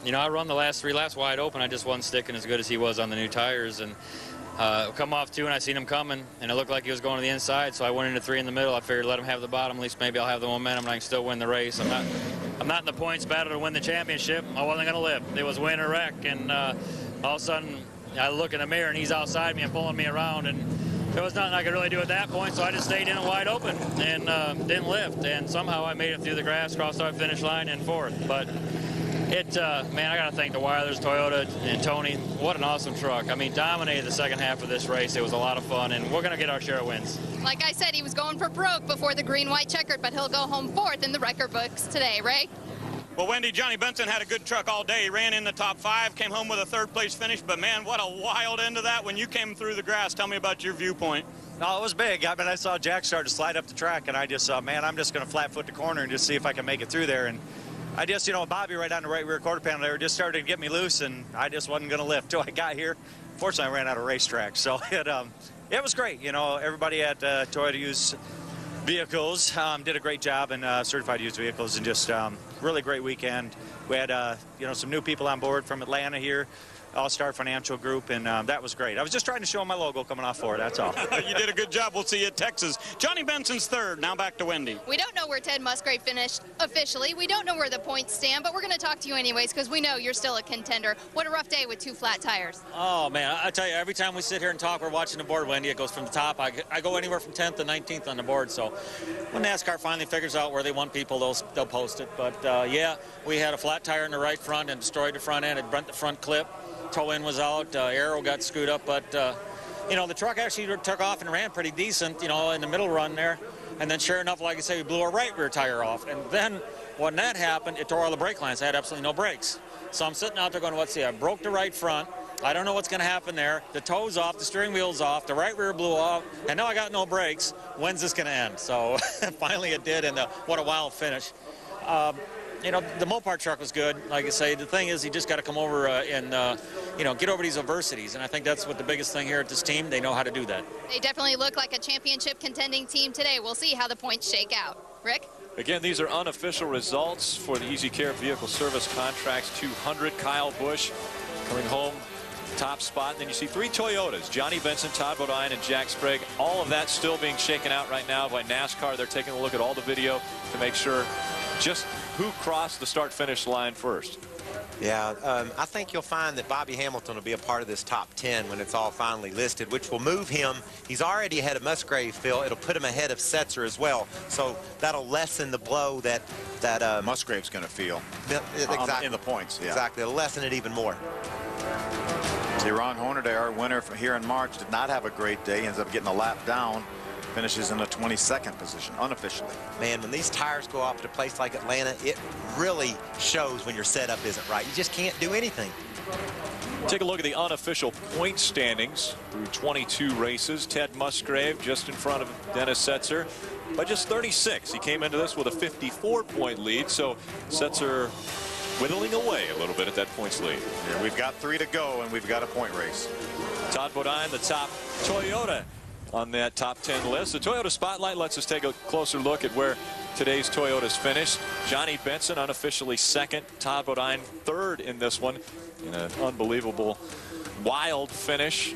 you know, I run the last 3 laps wide open. I just wasn't sticking as good as he was on the new tires, and come off 2, and I seen him coming, and it looked like he was going to the inside, so I went into 3 in the middle. I figured let him have the bottom. At least maybe I'll have the momentum, and I can still win the race. I'm not in the points battle to win the championship. I wasn't going to live. It was win or wreck, and all of a sudden I look in the mirror, and he's outside me and pulling me around, and there was nothing I could really do at that point, so I just stayed in it wide open and didn't lift, and somehow I made it through the grass, crossed our finish line in 4th. But man, I got to thank the Weilers, Toyota, and Tony. What an awesome truck. I mean, dominated the second half of this race. It was a lot of fun, and we're going to get our share of wins. Like I said, he was going for broke before the green-white checkered, but he'll go home 4th in the record books today. Ray? Well, Wendy, Johnny Benson had a good truck all day. He ran in the top 5, came home with a 3rd-place finish, but, man, what a wild end to that when you came through the grass. Tell me about your viewpoint. No, it was big. I mean, I saw Jack start to slide up the track, and I just saw, man, I'm just going to flat foot the corner and just see if I can make it through there. And I just, you know, Bobby right on the right rear quarter panel there just started to get me loose, and I just wasn't going to lift till I got here. Fortunately, I ran out of racetrack, so it was great. You know, everybody at Toyota used vehicles did a great job, and certified used vehicles, and just really great weekend. We had, you know, some new people on board from Atlanta here, All-Star Financial Group, and that was great. I was just trying to show my logo coming off 4, that's all. You did a good job. We'll see you at Texas. Johnny Benson's 3rd. Now back to Wendy. We don't know where Ted Musgrave finished officially. We don't know where the points stand, but we're going to talk to you anyways because we know you're still a contender. What a rough day with 2 flat tires. Oh, man, I tell you, every time we sit here and talk, we're watching the board, Wendy. It goes from the top. I go anywhere from 10th to 19th on the board, so when NASCAR finally figures out where they want people, they'll post it. But, yeah, we had a flat tire in the right front and destroyed the front end. It bent the front clip. Toe end was out, arrow got screwed up, but you know, the truck actually took off and ran pretty decent, you know, in the middle run there, and then sure enough, like I say, we blew our right rear tire off, and then when that happened, it tore all the brake lines. I had absolutely no brakes, so I'm sitting out there going, let's see, I broke the right front, I don't know what's going to happen there, the toe's off, the steering wheel's off, the right rear blew off, and now I got no brakes. When's this going to end? So finally it did, and what a wild finish. You know, the Mopar truck was good. Like I say, the thing is, you just got to come over and, you know, get over these adversities. And I think that's what the biggest thing here at this team. They know how to do that. They definitely look like a championship contending team today. We'll see how the points shake out. Rick? Again, these are unofficial results for the EasyCare Vehicle Service Contracts 200. Kyle Busch coming home top spot. And then you see 3 Toyotas, Johnny Benson, Todd Bodine, and Jack Sprague. All of that still being shaken out right now by NASCAR. They're taking a look at all the video to make sure just who crossed the start-finish line first. Yeah, I think you'll find that Bobby Hamilton will be a part of this top 10 when it's all finally listed, which will move him. He's already ahead of Musgrave, Phil. It'll put him ahead of Setzer as well. So that'll lessen the blow that Musgrave's going to feel exactly. In the points. Yeah. Exactly. It'll lessen it even more. See, Ron Hornaday, our winner here in March, did not have a great day. He ends up getting a lap down. Finishes in the 22nd position, unofficially. Man, when these tires go off at a place like Atlanta, it really shows when your setup isn't right. You just can't do anything. Take a look at the unofficial point standings through 22 races. Ted Musgrave just in front of Dennis Setzer by just 36. He came into this with a 54-point lead, so Setzer whittling away a little bit at that points lead. Yeah, we've got 3 to go, and we've got a point race. Todd Bodine, the top Toyota on that top 10 list. The Toyota Spotlight lets us take a closer look at where today's Toyotas finished. Johnny Benson unofficially 2nd. Todd Bodine 3rd in this one in an unbelievable, wild finish.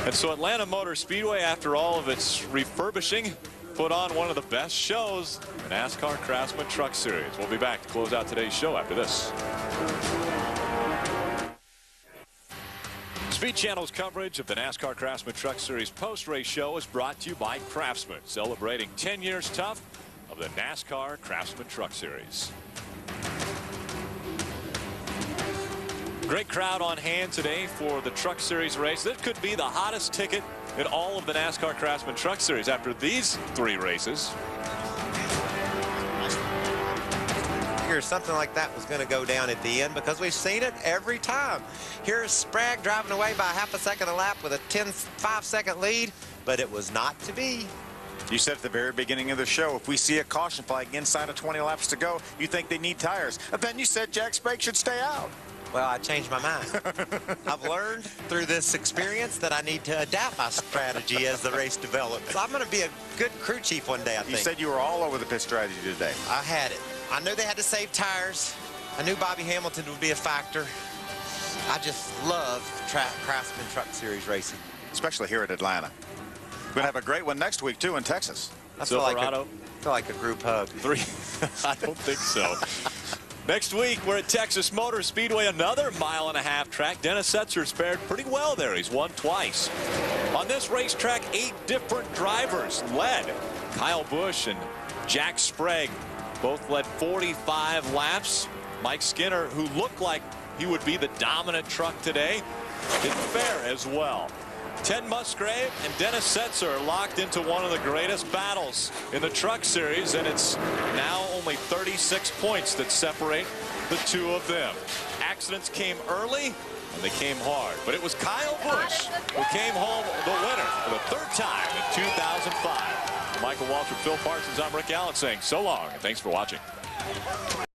And so Atlanta Motor Speedway, after all of its refurbishing, put on one of the best shows, the NASCAR Craftsman Truck Series. We'll be back to close out today's show after this. Speed Channel's coverage of the NASCAR Craftsman Truck Series post-race show is brought to you by Craftsman, celebrating 10 years tough of the NASCAR Craftsman Truck Series. Great crowd on hand today for the Truck Series race. This could be the hottest ticket in all of the NASCAR Craftsman Truck Series after these 3 races. Something like that was going to go down at the end because we've seen it every time. Here's Sprague driving away by half a second a lap with a 5-second lead, but it was not to be. You said at the very beginning of the show, if we see a caution flag inside of 20 laps to go, you think they need tires. And then you said Jack Sprague should stay out. Well, I changed my mind. I've learned through this experience that I need to adapt my strategy as the race develops. I'm going to be a good crew chief one day, I think. You said you were all over the pit strategy today. I had it. I knew they had to save tires. I knew Bobby Hamilton would be a factor. I just love Craftsman Truck Series racing. Especially here at Atlanta. We're going to have a great one next week, too, in Texas. I feel like a group hug. 3. I don't think so. Next week, we're at Texas Motor Speedway, another 1.5-mile track. Dennis Setzer's fared pretty well there. He's won twice. On this racetrack, 8 different drivers led. Kyle Busch and Jack Sprague both led 45 laps. Mike Skinner, who looked like he would be the dominant truck today, did fare as well. Ted Musgrave and Dennis Setzer are locked into one of the greatest battles in the Truck Series, and it's now only 36 points that separate the 2 of them. Accidents came early, and they came hard. But it was Kyle Busch who came home the winner for the 3rd time in 2005. Michael Waltrip, Phil Parsons, I'm Rick Allen saying so long, and thanks for watching.